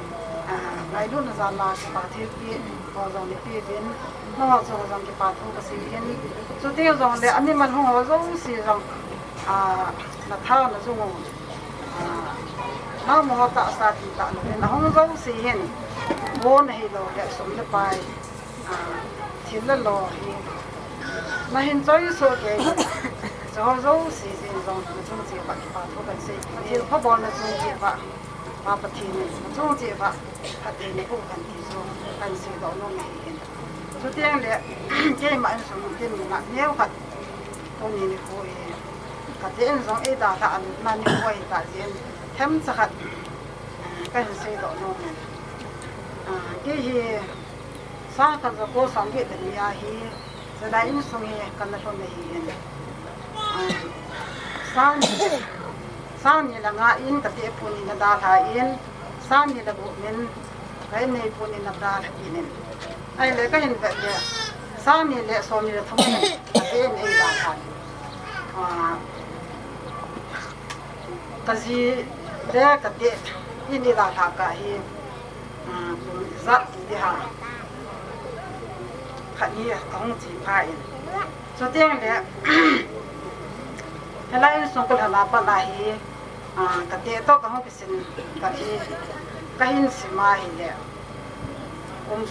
ngày luôn là dàn là party kia họ giống đi kia bên nó họ dùng giống cái party cái gì gì, cho nên giống để anh em mình họ rồi sử dụng là thao là dùng nó mua tạ sa thì tạ nó không giống gì hết, vốn hay lo để sống được bài, tiền là lo thì mà hiện tại số cái cho giống gì giống chúng chỉ bắt bắt thôi cái gì, thì họ bảo là chúng chỉ bắt bắt tiền chúng chỉ bắt tiền này cũng cần tiền số cần gì đó nó này, cho tiền là cái mà anh sống cái mình làm nhiều hết, tôi nhìn thôi cái tiền giống ấy đã ăn mà nhiều vậy đã tiền thêm chắc hẳn cái gì đó nó này cái gì sáng cái giờ cô sáng cái đến nhà hi giờ đây in xuống hi cái nó không này sáng như là ngã in cái tiệm phun in đã thà in sáng như là bộ mình cái này phun in đã thà in ai lấy cái hình vậy sáng như là xong như là thông này cái này đã thà cái gì để cái tiệm in đi đã thà cả hi giặt đi ha khả nghi không chỉ phải cho tiếng đấy thế lại xong cái là bắt lại cái tiệm đó không biết xin cái hình gì mà hình đấy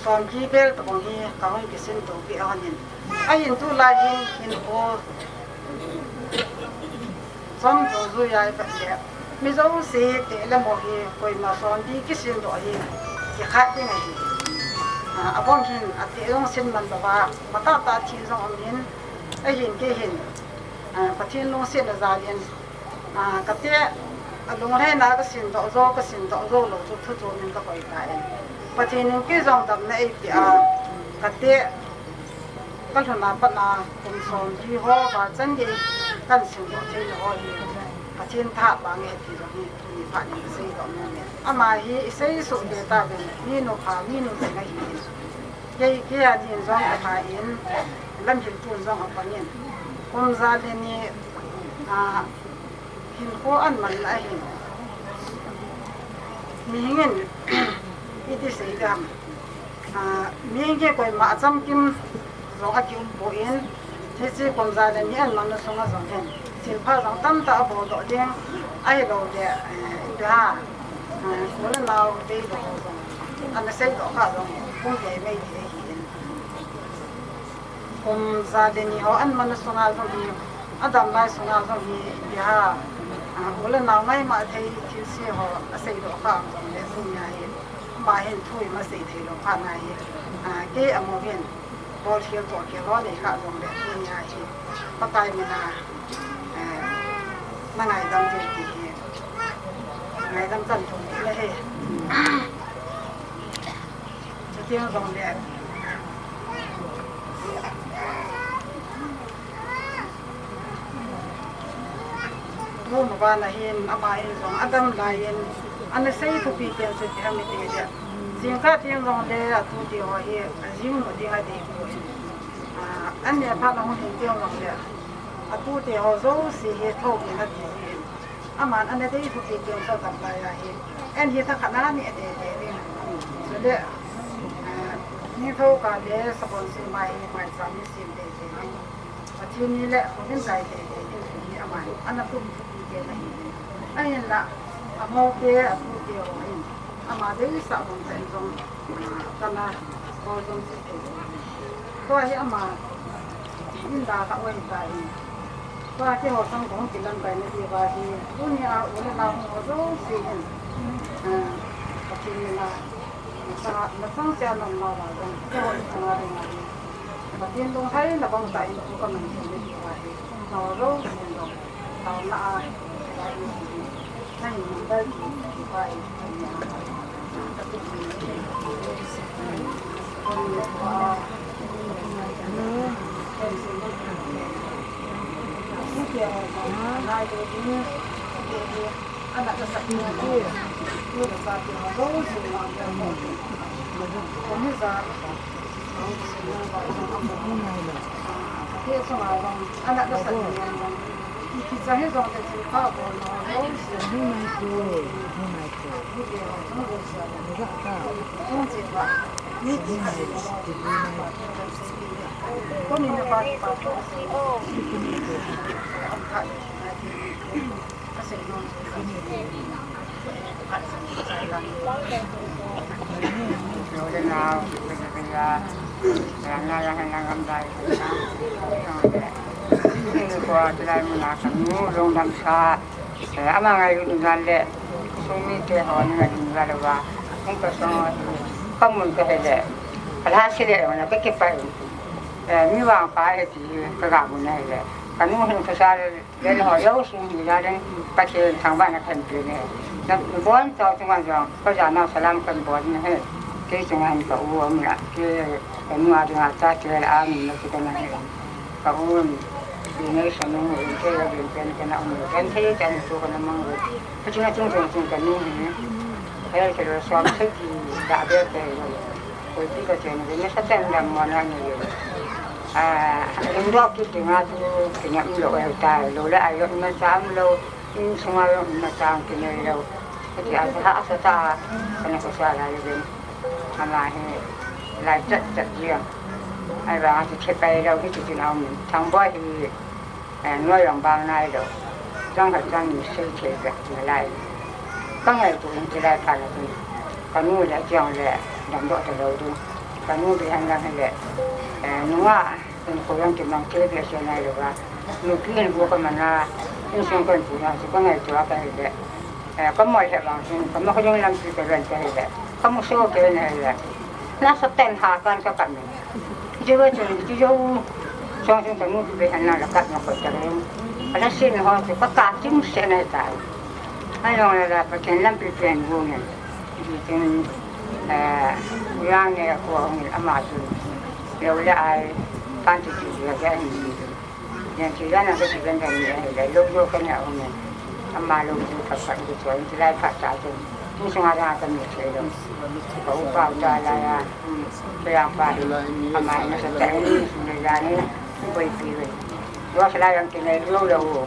xong khi về tụi con hi không biết xin tụi bị anh nhìn anh nhìn tụi lại nhìn cô xong rồi ai vậy đấy mình giống gì để làm một cái coi mà xong đi cái xin đó hi cái khác thế này à bọn hình à tiệm ông xin mình bảo mà ta chỉ dùng mình ai hình cái hình phát hiện ông xin là ra liền cái tiệm lúc này là cái xin đó rồi lúc thứ cho mình có phải phát hiện cái dòng đầm này thì cái tiệm cái thằng nào bắt là cùng xong đi ho và chân đi cái xin đó thì ho phát hiện tháp bằng cái thì rồi thì phát hiện cái gì đó nữa mà hi xây số để ta về mi nó phá mi nó cái này cái anh nhìn giống cái phá yên làm chuyện tuân giống ở bên hôm ra đến ni hình khó ăn mình lại hình mình hình ít đi xây đam mình cái coi mà chăm kim rồi cái kim bổ yên thế chứ hôm ra đến ni ăn mình nó sống ở giống hình thì phải giống tâm ta bổ độ đen ai đâu để ha mỗi lần nào đi đâu anh sẽ đổ cả rồi không thể mấy thế hôm gia đình họ ăn mà nó sống ở trong gì Adam lại sống ở trong gì ha mỗi lần nào ngay mà thấy thiên sĩ họ sẽ đổ cả rồi để dùng nhà hiện mà hiện thôi mà sẽ thấy đổ cả này cái ở một bên bỏ thiêu tổ kia đó để cả rồi để dùng nhà hiện bắt tay mình là mà ngày đâm gì thì ngày đâm chân chúng là hết cho tiếng dòng đẹp mua một bàn là hiền, ăn bài dòng Adam là hiền, anh say thu pi ken se ti ami te ja jing ka tiang long de tu ti ho hi jing mo ti ha de ko anh ne pha long hin tiang long de a tu ti ho zo si he tho ki na ti aman anh de thu pi ken so tam ba ya hi en hi tha khana ni de ni so de ni tho ka de sabon si mai sa ni sim de ni a ti ni le ko hin dai de ni aman anh tu thu pi ken na anh là mau kia aku dia orang, ama dia bisa orang sendiri, karena orang sendiri. Kau ini ama, ini dah tak boleh kaya. Kau ini orang orang jalan kaya ni bahi, dunia orang nak orang sih, tapi ni lah, macam siapa nama orang, kau ini sangat dengar. Tapi yang hari nak bang saya itu kan macam ni bahi, orang sendiri, tahu nak. Hãy subscribe cho kênh Ghiền Mì Gõ để không bỏ lỡ những video hấp dẫn Kita ni zaman tu kita pun orang sini macam qua đây mình làm sẵn luôn đâm xa, ama ngày luôn làm lệ, số mi cái họ như ngày làm là và không có sao, không muốn cái lệ, cái lá xí lệ mà cái phải, như vào cái thì cái gạo này lệ, cái nung hình cái sao lên họ yếu xuống thì ra đến cái chuyện thằng bạn là thành chuyện này, nên bốn cho chúng anh rằng có giờ nào sẽ làm cần bốn này hết, cái chúng anh có uống là cái mua chúng anh ta chơi là ăn nó chỉ có này, có uống ini senang itu ya bukan kena umur kan saya kan itu kena manggut macam macam kan ini saya kalau suami saya tak ada tu itu macam ini saya tak mana ni ini dok kita ngatu kena lo tak lo lah ayo macam lo ini semua macam kena lo jadi asal kena kusalah jadi alah ini lai cat dia ai bảo thì chạy bay đâu cái chuyện nào mình thằng boy thì nuôi lòng bao nay rồi trong thời gian mình xây chế việc người lại có ngày tụi mình chỉ lại phải là gì còn nuôi lại chồng lại đồng đội từ đầu luôn còn nuôi bị hành lang hay lệ đúng à mình cố gắng tìm bằng chế việc chuyện này được và nuôi kia là vô con mình là nhưng xung quanh phụ nữ chỉ có ngày tụi cái lệ có mọi hệ bằng có một cái làm gì cái lần cái lệ có một số cái này là nó sẽ tên hạ con các bạn mình chứ bây giờ chứ đâu trong chúng ta muốn về hành nào là các nó phải trả em, anh xin họ thì có cả chúng sẽ này tại, hay là phải tiền làm việc tiền vuông này, thì tiền yang này của ông ấy mà chứ, nếu lại pan chỉ là cái gì, nhưng chỉ là cái chuyện này là lúc vô cái nào ông này, mà lúc vô phải cái chuyện thì lại phải trả tiền, nhưng xong ra cái gì chơi đâu, có bao giờ là cái apa, mà nó sẽ chạy đi, người ra này. Bởi vì đó là yang kena lâu lâu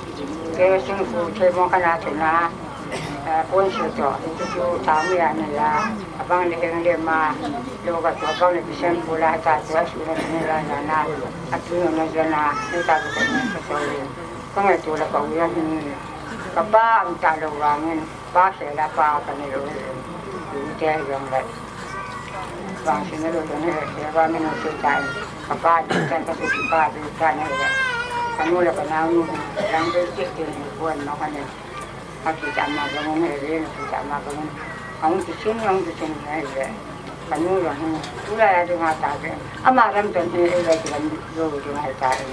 cái sinh phụ chơi mong cái nào thì là bốn số cho itu tamu ya nela abang leheng le ma lo ka to abang le bisen pula ta to sudah nela nana atu na jana kita ko na so ko ngai to la ko ya ni ka ba am ta lo wa ngin ba se la pa ka ni lo ni te yang le bang sini lo ne ya ba ni no se tai ka ba kan ka su ba ni ka ni le kamu la ka na nu yang de che te ni buan no ka ni Aku sama kamu ni, aku sama kamu. Kamu di sini ni. Kamu yang sudah ada mata kan. Amaran tu ni lagi kan dulu dengan hari.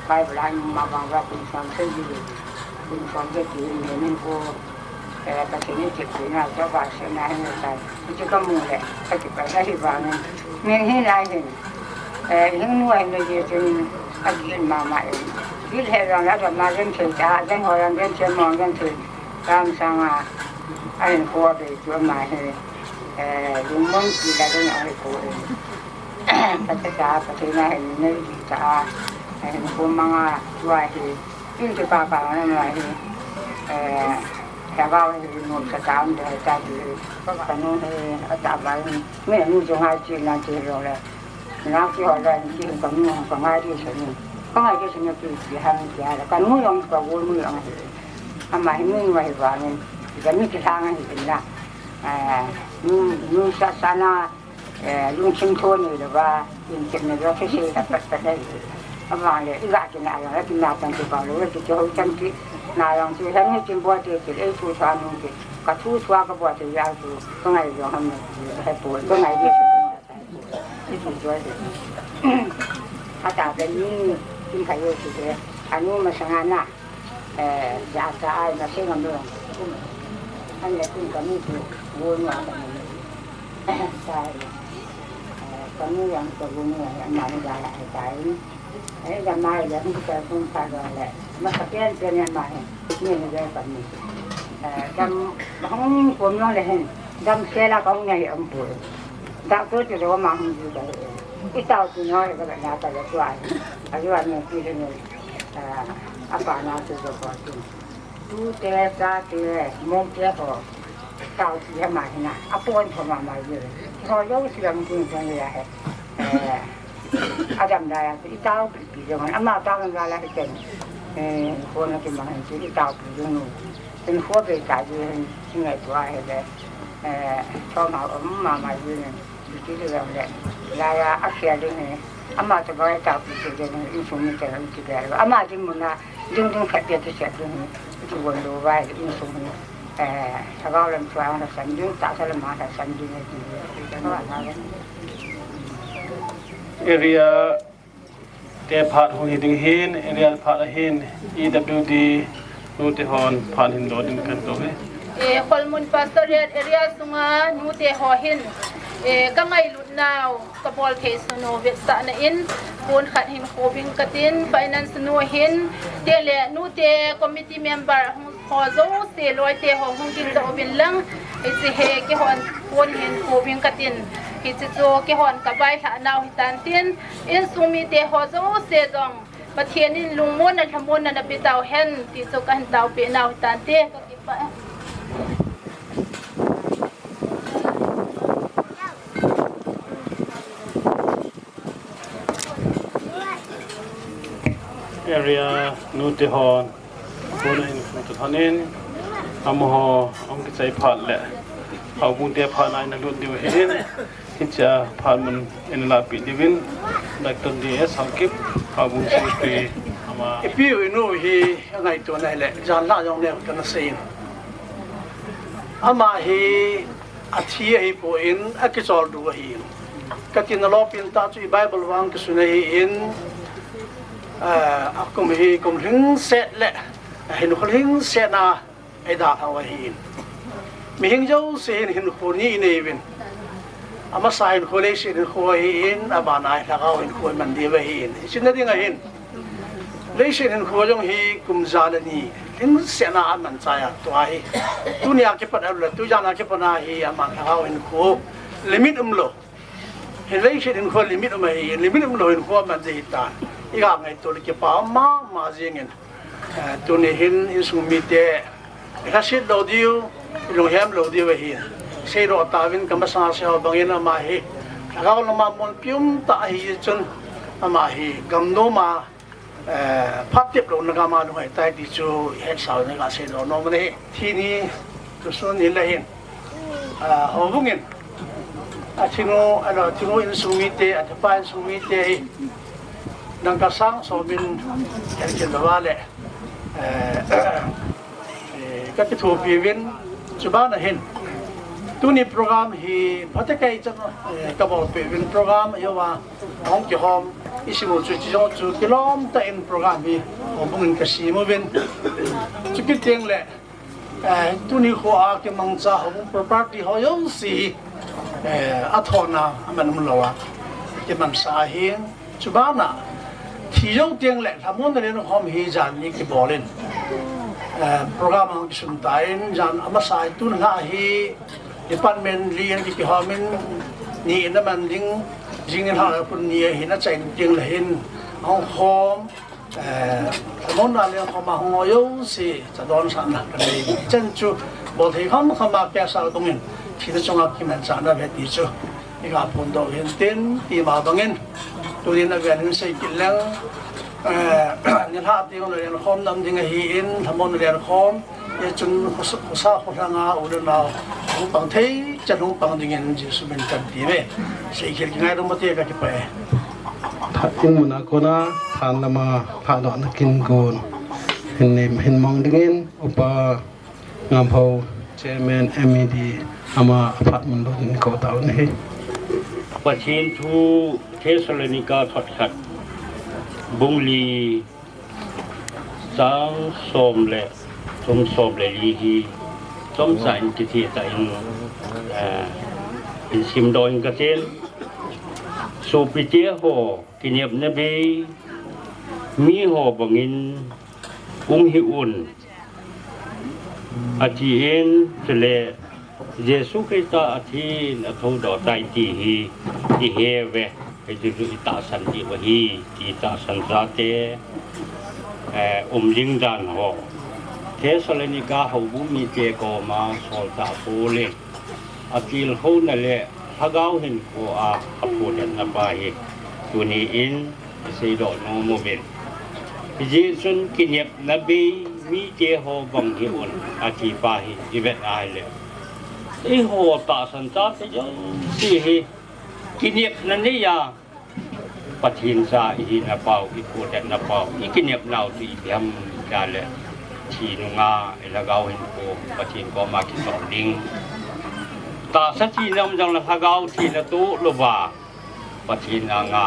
Baik belah mabang aku sampai jadi. Pun sampai jadi ni ko. Pasal ni cekina coba sana ni tak. Itu kamu le. Kita lagi bangun. Ni lagi. Yang nuai ni je agil mama ini. Gil heran ada macam cerita, dan orang yang cemong kan tu. Ram sama anh qua về chỗ mà dùng món gì là cái nhỏ này cô tất cả cái này này cả cô mang qua thì những cái bà nó lại thì theo vào thì một cái tám để ta thì có cái nó ở tại vậy mấy người trong hai chuyện là chuyện rồi là nó chỉ hỏi là chỉ còn hai điều sự có hai cái sự nghiệp thì hàng kia là còn muốn làm cái vui muốn làm mà mình phải vào mình cái những cái thang này thì là nhưng sana yung sinh thôn này là và những chuyện này nó sẽ là tất đây mà để cái cái này là cái nào trong cái bảo lúa cái chỗ trong cái nào trong cái hàng cái chuyện bữa thì cái thu thoa nó cái thu thoa cái bữa thì giao thu có ngày rồi hôm nay hay buổi có ngày đi cái gì rồi ta cái những cái cái gì thì anh muốn mà sang anh giá cả ai mà sẽ làm được anh là cũng có những vui mà sai có những yang có vui mà anh làm ra lại cái ấy làm mai là không phải rồi lại mà các em cho nên mà mình là phần mình đâm không cuốn nó lên đâm xe là có ngày ông buổi đạo tôi thì đó mà không gì đấy cái tàu thì nói các bạn nhà tại là loại này kia thì apa nào từ đó qua tu te sa te mong te ho tàu thì mà nè apon thôi mà rồi thôi đâu thì làm cũng thế này Adam đây thì tàu bị rồi mà tàu ra là cáiคนนั้นเป็นมันที่ตาวอยู่นู่นเป็นหัวไปจ่ายอยู่ที่ไหนตัวไอ้เด็กชอบมาอยู่เนี่ยที่เรื่องเนี่ยลายอาเซียนเนี่ยอามาจะก็ไอ้ตาวอยู่ที่เนี่ยอินสุนิเตอร์ที่เดียวอามาที่มันนะดึงขัดเดียดที่เสียตรงนี้ที่วันดูไว้อินสุนิถ้าเราเล่นตัวเราสันดึงตาสลมาสันดึงเนี่ยที่แต่ก็อะไรarea แต่ผ่านหัวหินเห็นเรียนผ่านเห็น EWD นูเตฮอนผ่านหินโดดินกันตัวเลยคนมุนพาสตอรีเอเรียสุงานูเตฮอหินก็ไม่หลุดนาวกบอลเทสโนเวสานอินปูนขัดหินโคบิงกตินไฟแนนซ์นูหินเตเลนูเตคอมมิตี้เมมเบอร์ฮอโซเตลอยเตฮอฮุงกินตะอบินลังไอซิเฮกิฮอนปูนหินโคบิงกตินฮิจิโจกิฮอนกับใบหานาวฮิตันตินอินซูมีเตฮอโซเซจงประเทศนี้ลุงมุนนัทมุนนันปิตาวเฮนติโจกันตาวเปนาวฮิตันเตก็กิปะarea นูเตฮอนปูนหินนูเตฮอนเองอามหออมกิจใจผ่านแหละเอาบุญเดียผ่านไอ้นักลุดดิวเห็นที่จะผ่านมันเอ็นลาปิดิวินนักตุนดีเอสฮังกิบเอาบุญสิปีอามาพี่อยู่นู่นฮียังไงตัวไหนแหละจานละยองเนี่ยกันนะสิอามาฮีอาทิตย์ฮีปูอินอากิจอลดูฮีก็ที่นรกเป็นตาจุยไบเบิลวังก็สุนัยอินกุมฮีกุมหิงเสร็จแหละเห็นคนหิงเสร็จนะไอ้ดาเอาไว้ฮีมีหิงเจ้าเสียหินคนนี้นี่เป็นอามาใส่หินคนเล็กเสียหินคนหินอาบานายถ้าเขาหินคนมันดีไว้หินสิ่งนั้นยังไงหินเล็กเสียหินคนจงฮีกุมจาลนี่หินเสียนาอันมันใจตัวฮีตัวนี้อาเก็บปันเอาเลยตัวจานาเก็บปันฮีอามันถ้าเขาหินคนลิมิตโลเห็นเล็กเสียหินคนลิมิตมาฮีลิมิตโลหินคนมันจะหิตาอีกอย่างไงตัวเล็กป้ามาเจียงเงินตัวนี้หินสุมิเตะถ้าเสียดเราดิวลงแฮมเราดิวเห็นเสียรถตาวินกำลังสั่งเสียบางอย่างมาเห็นถ้าเรามาบนพิมพ์ตาเห็นจนมาเห็นกำโนมาพัดเจ็บลงนักมาด้วยแต่ที่จูเห็นสาวนี่ก็เสียรถน้องมันเห็นที่นี่ก็ส่วนนี้เลยเห็นหัวบุ้งเห็นที่นู้ที่นู้อินสูมิเตะที่ป้ายสูมิเตะดังกระสังสมินเห็นเช่นว่าเลยก็จะถูกพิวินจุบ้านเห็นตัวนี้โปรแกรมฮีพัฒนาการจะกบฏพิวินโปรแกรมเยาว่าห้องเกี่ยวกับอิสมุจุจิจงจุกิโลมแต่อินโปรแกรมฮีผมบุญกษีมาวินจุกิเตียงแหละตัวนี้หัวอาเกมังจ้าผม property เขาเยอะสิอัฐอนามันมันละวะเกมันสาเหตุจุบ้านน่ะที่ยกเตียงแหละทำมุ่งแต่เรื่องความฮีจานนี้กี่บ่อเล่น program ang kisuntain jan amasay tun nga hi department lian di pihamin ni naman ding jingin ha pun ni hina chain ting lahin ang home mon na lian khama ngoyo si chadon san na kai chen chu bo thei kham khama pya sa dongin thida chonga kiman sa na ve ti chu iga pun do hin tin ti ma dongin tu din na gan sei kilang ni ha ti on lian khom nam ding hi in thamon lian khom ye chun khusa khuranga ulen na hong pang thei chan hong pang ding en ji su ben tan ti ve sei khel ngai ro mate ka ki pa in muna ko na than lama pha do na kin gon hin mong dingin upa ngam ho chairman MED ama apartment do ni ko taw ni ประเทศทูเทสโลนิกาทอดขัดบุงลีสางสมและสมสมและลีฮีสมสายกิติตาอินอินซิมดอยกระเจนสูปิเจโฮกินเยบนบีมีโฮบังอินอุ้งฮิอุนอาจีเอ็นเจเลเยซูคริสต์อาทินอทูดอไตตีฮีที่เฮเวไอจุจุอิตาสันติวะฮีอิตาสันซาเตลิงดานโฮเทสโลนิกาเฮาบุมีเจโกมาโซลตาโพเลอากิลโฮนั่นแหละถ้าเกาเห็นโกอาอโพเดนนาบาฮีตัวนี้อินเซโดโนโมเบนเยซุนกินเยบนบีมีเจโฮบังฮิอุนอาจีบาฮีอีเวตไอเลไอโหตาสันตาจะยังสี่ฮีกินเยบนันนี่ยาปะทินซาอีนาเปาอีโคเดนนาเปาอีกินเยบนาวตีเบียมกาเลทีนุงาไอละเกาเห็นโกปะทินก็มาคิดสอนลิงตาสัจีนำจังละทะเกาทีละตุลวาปะทินนางา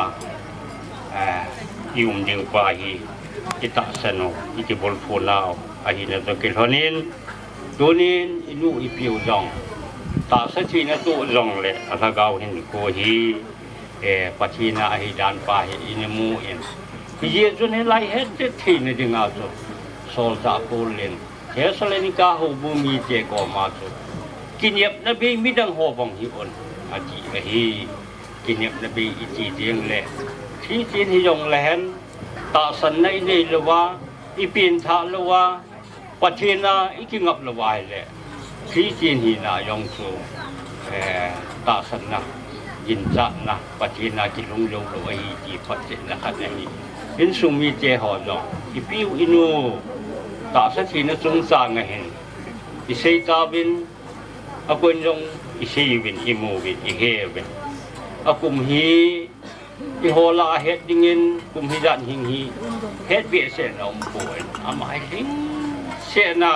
ยุ่มยิงไปฮีอิตาสนุอิจิบอลฟูนาวอาหินาตะกิลฮอนินตัวนี้อินูอิปิวจงตาสัจีนะตัวจงเลยทะเกาเห็นโกฮีปะทินาฮิดานไปอินมูอินพิเยจุนให้ไล่เฮ็ดเจ็ดทีนจึงอาจุโซลตาโกเลนเทสเลนิกาหูบูมีเจโกมาจุกินเย็บนบีมิดังโฮบังฮิอุนอาจีกะฮีกินเย็บนบีอิจีเจียงเลที่จีนฮิยงแลนตาสันในนี่ละว่าอีปีนทาละว่าปะเทนาอีกิงับละวายแหละที่จีนฮีนายองสูตาสันนะยินจันนะปะเทนากิลุงลงละวายจีปัจเจนะคันนี้อินสุมีเจหอจงอีปิวอินูตาสันทีนะสงสารไงเห็นอีเซตาบินอากุนจงอีเซวินอีมูวินอีเฮวินอากุมฮีอีโฮลาเฮ็ดดิ่งกุมฮิดันหิงฮีเฮ็ดเบียเสนอมป่วยอามาหิงเสนา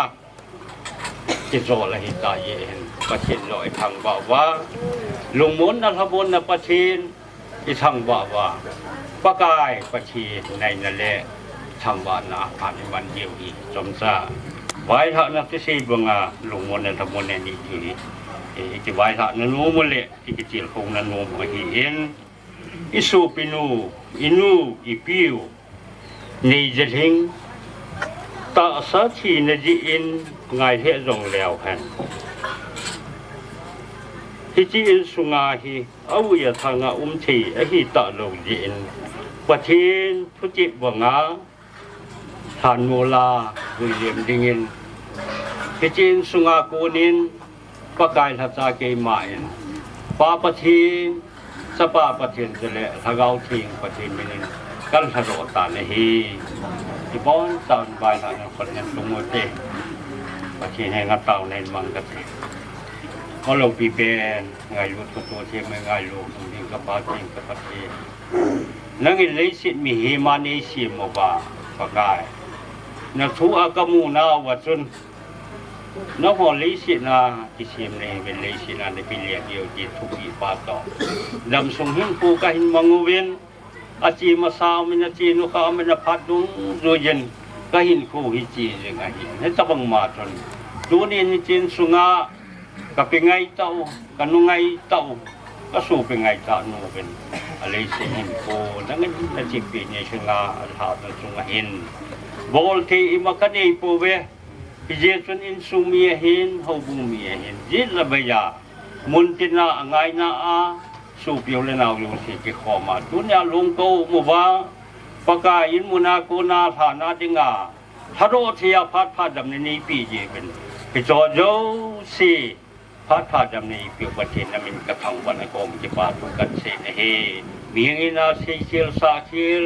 จิโรละหิตาเยนประเทศลอยทางบ่าวว่าลงมนนะทบนนะประเทศอีทางบ่าวว่าปะกายประเทศในนั่นแหละทางว่านาผ่านวันเดียวอีสมซาไว้ท่านักที่4บังอาลงมนนะทบนนี่ทีอีกไว้ท่านันโนมเลยอีกจิลคงนันโนมก็เห็นอิสูปินูอินูอิปิวนี่จะทิ้งตาสักทีนจีอินไงเท่จงแล้วแห่งที่จีอินสุงาฮีเอาวิยาทางาทีไอฮีตาลงจีอินประเทศพุจิบวังอาฐานโมลาวิเลียมดิงินที่จีอินสุงาโกนินปะกายทัศเกยมาอินปาประเทศสปาปะเทนเจเลทะเกาทิงปะเทนมินินกันทะโรตาเนฮีที่ป้อนตอนบายทางคนนั้นลงมาเตะปะเทนให้งัดเต่าในมังกะเตเขาลงปีเป็นไงลูกตัวเทียมไม่ไงลูกนี่ก็ปาทิงก็ปะเทนนั่งอินเลยสิมีเฮมานีสิมอบาปะกายนักทุอากามูนาวัดซุนน้องหอลิสินาที่เชียมในเป็นลิสินาในปีเลียเดียวจีทุกีปาต่อดำทรงหินปูกะหินมังเวนอาจีมาสาวมินาจีนุข้ามินาพัดดุงโรยันกะหินคู่ฮิจีจึงไงหินให้ตะบังมาจนดูนี่นี่จีนสุงากะเป็นไงเต้ากันนุไงเต้ากะสู้เป็นไงเต้านูเป็นอะไรสิหินปูนั่งนั่นจีปีนี่สุงาหาตะสุงหินบอลที่อิมากันนี่ปูเว Ijesun in sumiyahin ho bumiyahin jit labaya muntina angai na a su piu le naw lu si ki khoma tunya lung ko mu ba paka in muna ko na thana dinga tharo thia phat phat dam ni pi je ben ki jo jo si phat phat dam ni pi patin na min ka thang ban ko mi pa tu kan se ne he mi ina si sil sa sil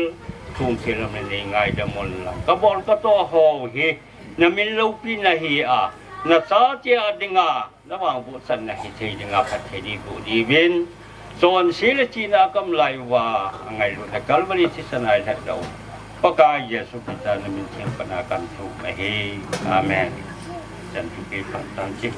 tum sil ni ngai da mon la ka bol ka to ho hi na min lo pi na hi a na sa chia dinga na wang bu san na hi thei dinga phat thei di bu di bin son sil chi na kam lai wa ngai lu na kalvari si sanai tha do paka yesu kita na min chen pana kan thu na hi amen dan tu ki phan tan chi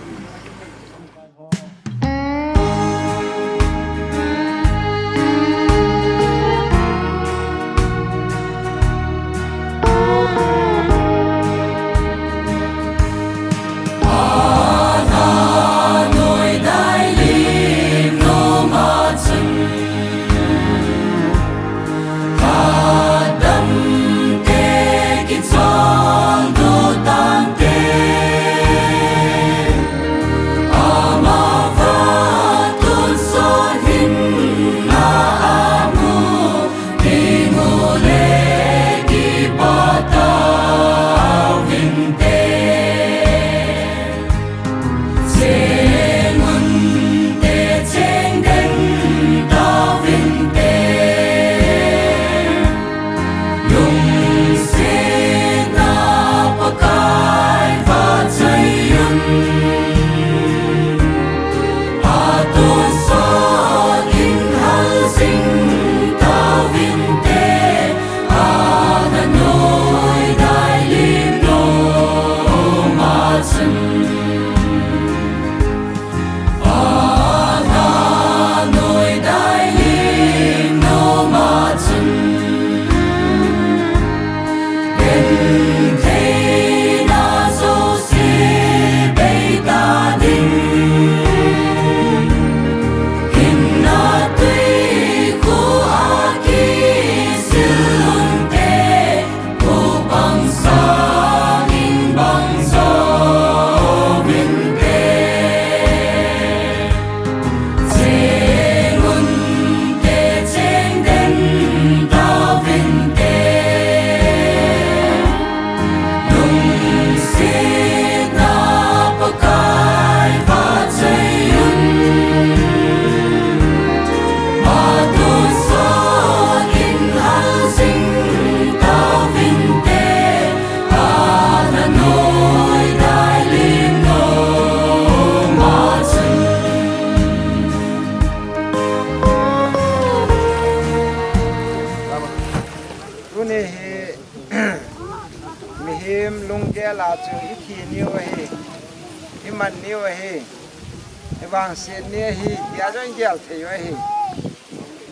vang sen ne hi ya jang gel thei wa hi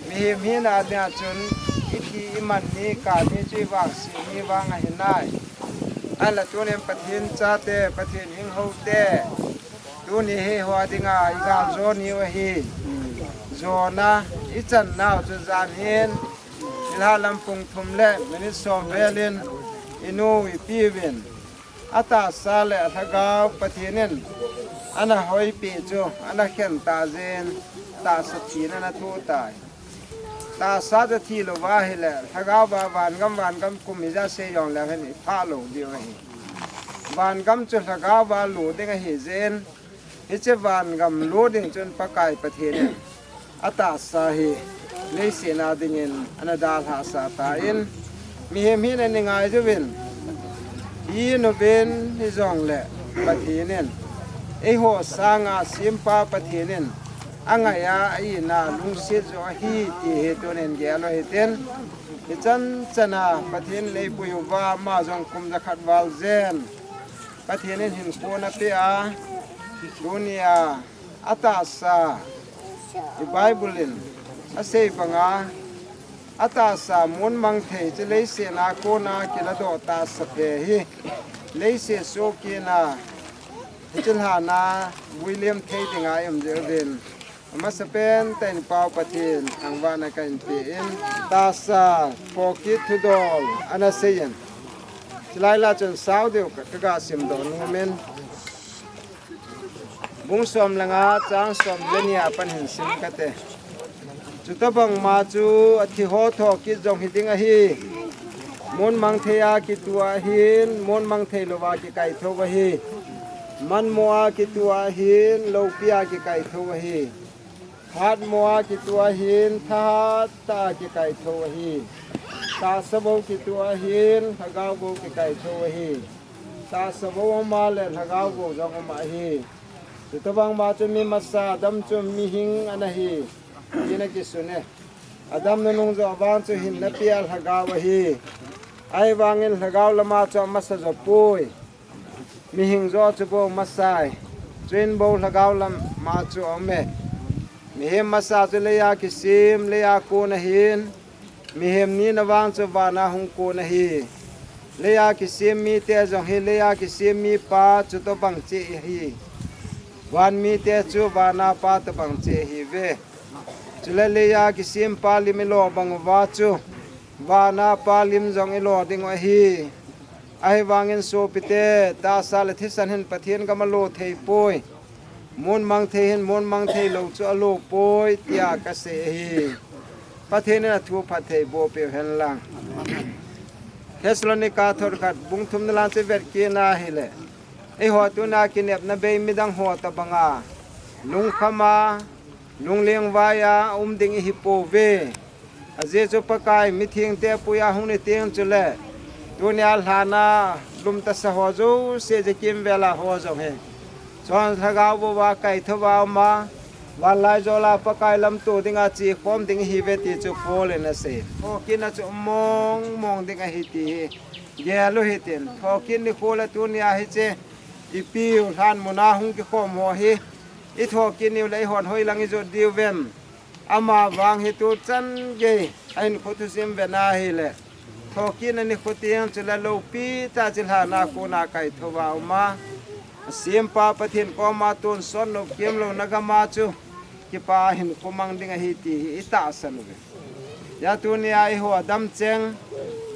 mi mi na na chun ithi iman ni ka ni chi wang si ni wang a hin nai ala tu ne pathin cha te pathin hing ho te tu ni he ho dinga I ga zo ni wa hi zo na I chan na chu zan hin ila lampung thum le minit som velin inu I pi win ata sale athaga pathinen ana hoi pi chu ana khen ta zen ta sathi na thu tai ta sa da thi lo wa hi le thaga ba van gam kum mi ja se yong la ni pha lo di wa hi van gam chu thaga ba lu de ga hi zen hi che van gam lu ding chun pa kai pa the ne ata sa hi le se na dingin ana dal ha sa ta in mi he mi na ni ngai ju win I no ben hi zong le pa thi nen e ho sanga simpa pathinen angaya ai na lungse jo hi ti he tonen ge lo heten chan chana pathin le puyu wa ma jong kum da khat wal zen pathinen hin ko na pe a dunia ata sa I bible in ase banga ata sa mun mang the che le se na ko na ke la do ta sa pe hi le se so ke na chun ha na William Thay dinga yam jerden ama sapen ten pau pathin angwa na kan pe in ta sa pocket to dol ana seyen lai la chun sau deu ka ga sim do nu men bung som langa chang som lenia pan hin sim ka te chu ta bang ma chu athi ho tho ki jong hi ding a hi mon mang theya ki tua hin mon mang thei lo wa ki kai tho wa hi man moa ki tua hin lo pia ki kai tho wa hi hat moa ki tua hin tha ta ki kai tho wa hi ta sabo ki tua hin hagao go ki kai tho wa hi ta sabo ma le hagao go jong ma hi chu ta bang ma chu mi masa dam chu mi hing ana hi ina ki sune adam na nung zo ban chu hin na pial hagao wa hi ai wangin hagao lama chu masa zo pui mi hing zo chu bo masai train bo hagao lam ma chu ome mi hem masa chu le ya ki sim le ya ko na hin mi hem ni na wang chu ba na hung ko na hi le ya ki sim mi te jong hi le ya ki sim mi pa chu to bang che hi wan mi te chu ba na pa to bang che hi ve chule le ya ki sim pa li mi lo bang wa chu wa na pa lim jong i lo ding wa hi ai wangin so pite ta sal thi san hin pathian ka ma lo thei poi mon mang thei hin mon mang thei lo chu a lo poi tia ka se hi pathian na thu phat thei bo pe hen lang Thessalonica thor khat bung thum na lan se vet ki na hi le ei ho tu na ki nep na be mi dang ho ta banga lung khama lung leng wa ya ding hi po ve aje chu pakai mi thing te puya hung ni teng chu le dunia lana lum ta sa ho zo se je kim vela ho zo he chon thagao bo wa kai thwa ma wa lai zo la pakai lam tu dinga chi khom ding hi ve ti chu pol na se ho kin chu mong mong dinga hi ti ye lo hi ten ho kin ni khola dunia hi che i piu han mona hung ki khom ho hi i tho kin ni lai hon hoi lang i zo diu vem ama wang hi tu chan ge ain khotu sim ve na hi le tho kin ani khotiang chula lo pi ta chilha na ko na kai thowa ma sim pa pathin ko ma ton son no kem lo na ga ma chu ki pa hin ko mang ding hi ti ita san ve ya tu ni ai ho dam cheng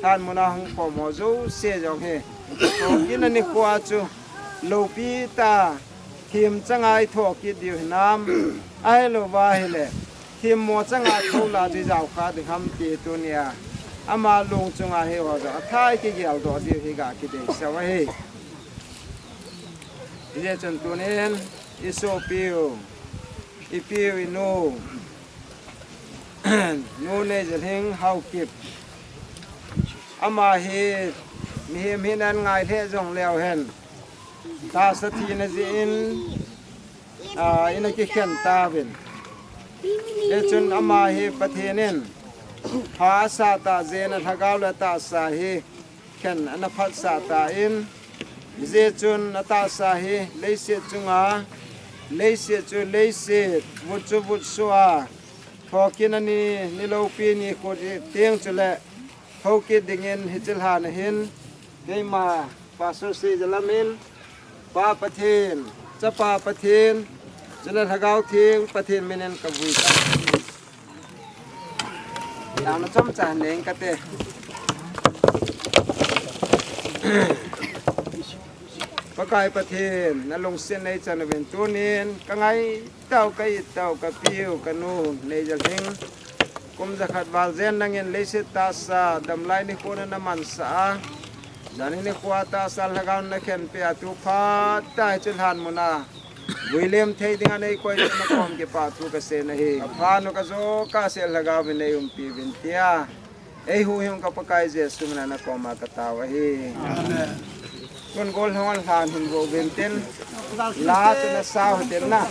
than mona hung ko mo zo se jong he tho kin ani ko chu lo pi ta thim changai tho ki diu nam ai lo wa hi le thim mo changai tho la ji jaw kha de ham ti tu nia ama lung chunga he wa za thai ki gyal do di hi ga ki de sa wa he ye chon tu nen iso piu i piu i no no ne je heng hau kip ama he mi nan ngai the jong leo hen ta sa thi na ji in ina ki khen ta bin ye chon ama he pathenen ha sa ta zena thagaw la ta sa hi khen ana phat sa ta in je chun ata sa hi leise chunga leise chu leise wutchu wutsuwa thokin ani nilo pi ni ko teng chule thoki dingen hichil han hin geima paso se jalamin pa pathin chapa pathin chule thagaw thing pathin menen kabui ta làm nó chôm chả nén cái tê bác cái bát thiên nó lồng xin này chân về tu niên cái ngày tàu cái piu cái nu này giờ hình cũng giờ khát vào gen đang yên lấy xe ta sa đầm lại đi qua nó man sa đàn này qua ta sa là gạo nó khen pe tu pha tai chân hàn mona William thấy tiếng này coi nó còn cái pa tu cái xe này pha nó cái số cái xe là gạo bên này pi bên tia ấy hu hiong cái pakai je sung na ko ma ka tawa hi con gol hon han hin go bên tên lá cho nó sao tên na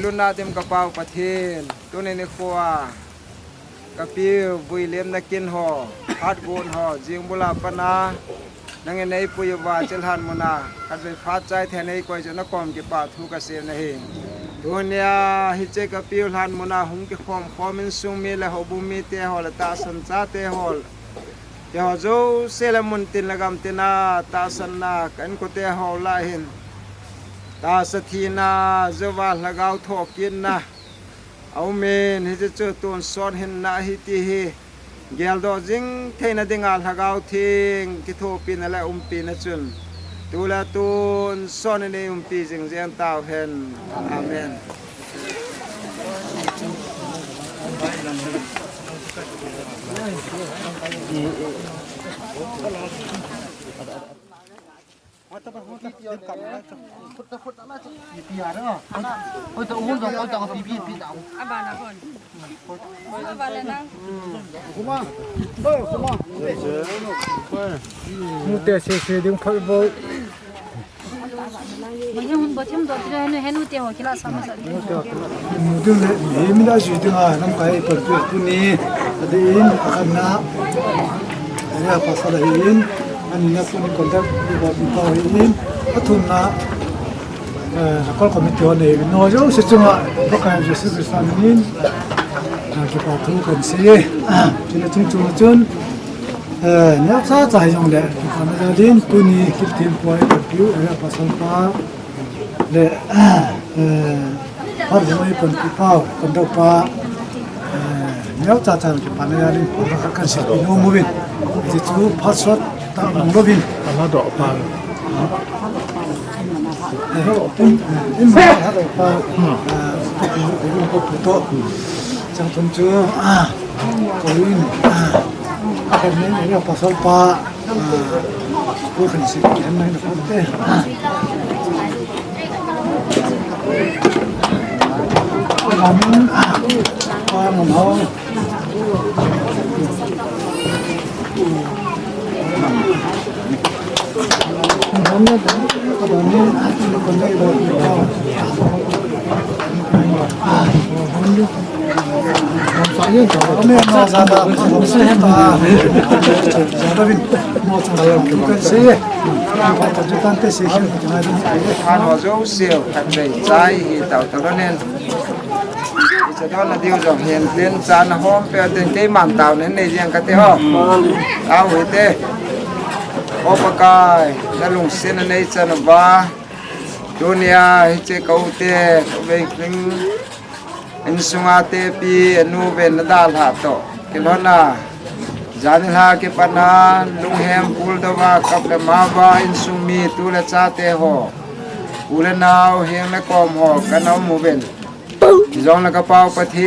ลุนนาเต็มกระเป๋าประเทศตัวในครัวกระปิวบุยเลี้ยมนักกินห่อพัดโกนห่อจิงบุลาปนานังในปุยวาเจลหันมนาคัดไปพัดใจแทนในกวยจนกรมกิปาทุกเกษตรในตัวเนียฮิเจกระปิวหันมนาหุงกิความขอมินซุงมีและหบุมีเตหอละตาสันซาเตหอลเตหอโจเซลมุนตินละกำตินาตาสันนากันกุเตหอลาหินตาสถีนาเจวาละกาวทอกินนะเอาเมนฮิจะเจอตัวสอนเห็นนาฮิติเฮเกลดอจิงเทนดิงาละกาวทิงกิโทปินละปีนะจุนตุลาตุนสอนในปีจิงเจียนตาวเห็นอาเมนmutte se ding phol bo Mình không có thêm đồ thì nó hết nuôi tiền hoặc là sao mà sao mutte le mi da ju ding a nam kai per tu ni adin akanna ya pasada in an na kun contact bo bi pa in athunna nakol committee ne no jo se chunga program je se san nin ki pa thu kan se chile chung chung chun nya sa chai jong le kan da din tu ni kip tim poi piu ya pasal pa le har joi pon ki pa kon do pa nya cha cha ki pa na din pa kan se no movin ji chu password ta no movin ala do pa in ma ha do pa to chẳng thun chưa có in cái này là pasal pa tôi cần xin em này là không thế làm qua một hôm hôm nay các bạn nên còn đây rồi hôm nay nó ra là không sẽ hết mà ra đó bin nó chẳng là cái xe phải tập cho tan cái xe cái này han ho zo siêu thành về trái thì tàu tàu đó nênจะทอดละเดียวจงเห็นเล่นจานหอมเปียเต็นเกมันเต่าเน้นในเรียงกันเตะเอาหัวเตะโอปกายแล้วลงเส้นในจันวาดุนยาให้เจเกาเตะเวกิงอินสุงอาเตปีนูเวนดาลหาโตกิโลนาจานลาเกปนาลุงแฮมปูลดวากับเดมาวาอินสุมีตุเลชาเตโฮปูเลนาวเฮงและกอมโฮกันเอามูเวนจงละกระเป๋าประเท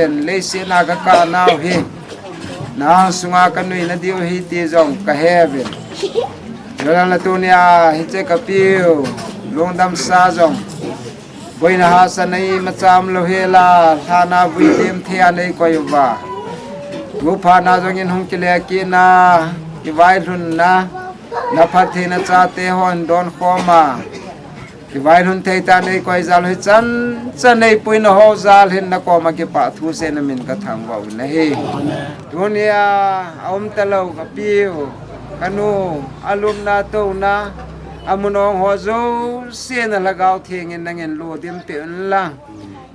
ศเลเสนากะกานาวเฮนางสุงากันนุยนดิวฮิตีจงกะเฮเวนเวลาละตุเนียฮิเจกะปิวลงดำซาจงบอยนาฮาสนัยมาจามโลเฮลาทานาวิเตมเทียในกอยว่าทุพานาจงยินหงกิเลกีนาอิวายรุนนะนับพัฒนาจาเตหอนดอนขอมาอิวายรุนเทตาในกอยจาลหิจันจันในปุยนหอจาลหินนักอมาเก็บปะทูเซนมินกระถางว่าอุนเฮทุเนียอมตะเลวกับปิวกนูอารมณ์นาโตนะอามุนองหัวโจเสียนละกาวเทียงเงินนังเงินโลเดียมเปียนลัง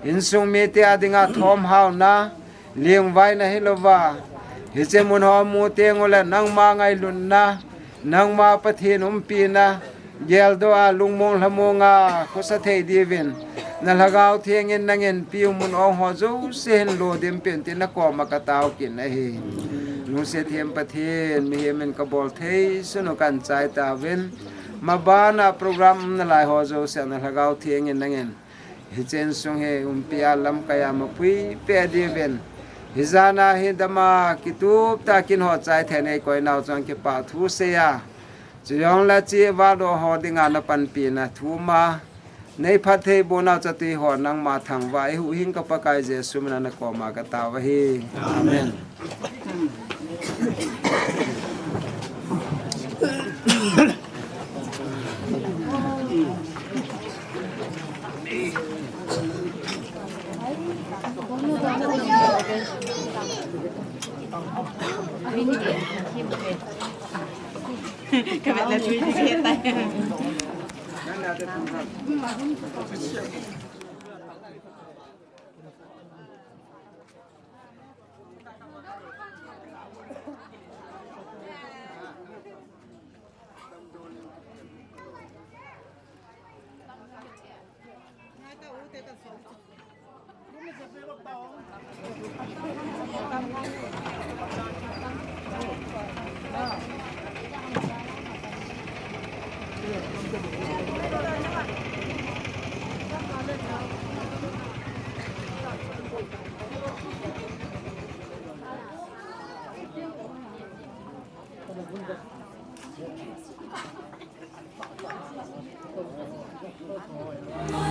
อินซุงเมติอาดิงาทอมฮาวนะเลี้ยงไว้นะฮิโลวาเฮเจมุนหอมูเตียงโอละนังมาไงลุนนะนังมาปะเทนอุมปีนะเยลโดอาลุงมงละมงาคุสะเทดีเวนนั่นละกาวเทียงเงินนังเงินปิวมุนองหัวโจเสียนโลเดียมเปียนตินะกอมากะตาวกินนะเฮลุงเสียเทียมปะเทนมีเฮมันกะบอลเทสนุกันใจตาเวนมาบ้านโปรแกรมนั่นหลายหัวโจเสียนั่นละกาวเทียงเงินนังเงินฮิเจนซุงเฮอุมปีอาลัมกายามาปุยเปียดีเวนฮิจานาฮิดามากิตูบตากินหัวใจแทนไอ้ก้อยนาวจังเก็บปาทูเสียจะยองละจีวาโดหอดิงานปันปีนะทูมาในพัทเทโบนาจะตีหอนังมาทางว่าไอ้หูหิงกับปะกายเจสุมนันกอมากะตาวะฮีอาเมน cái vậy là tùy cái tay Hãy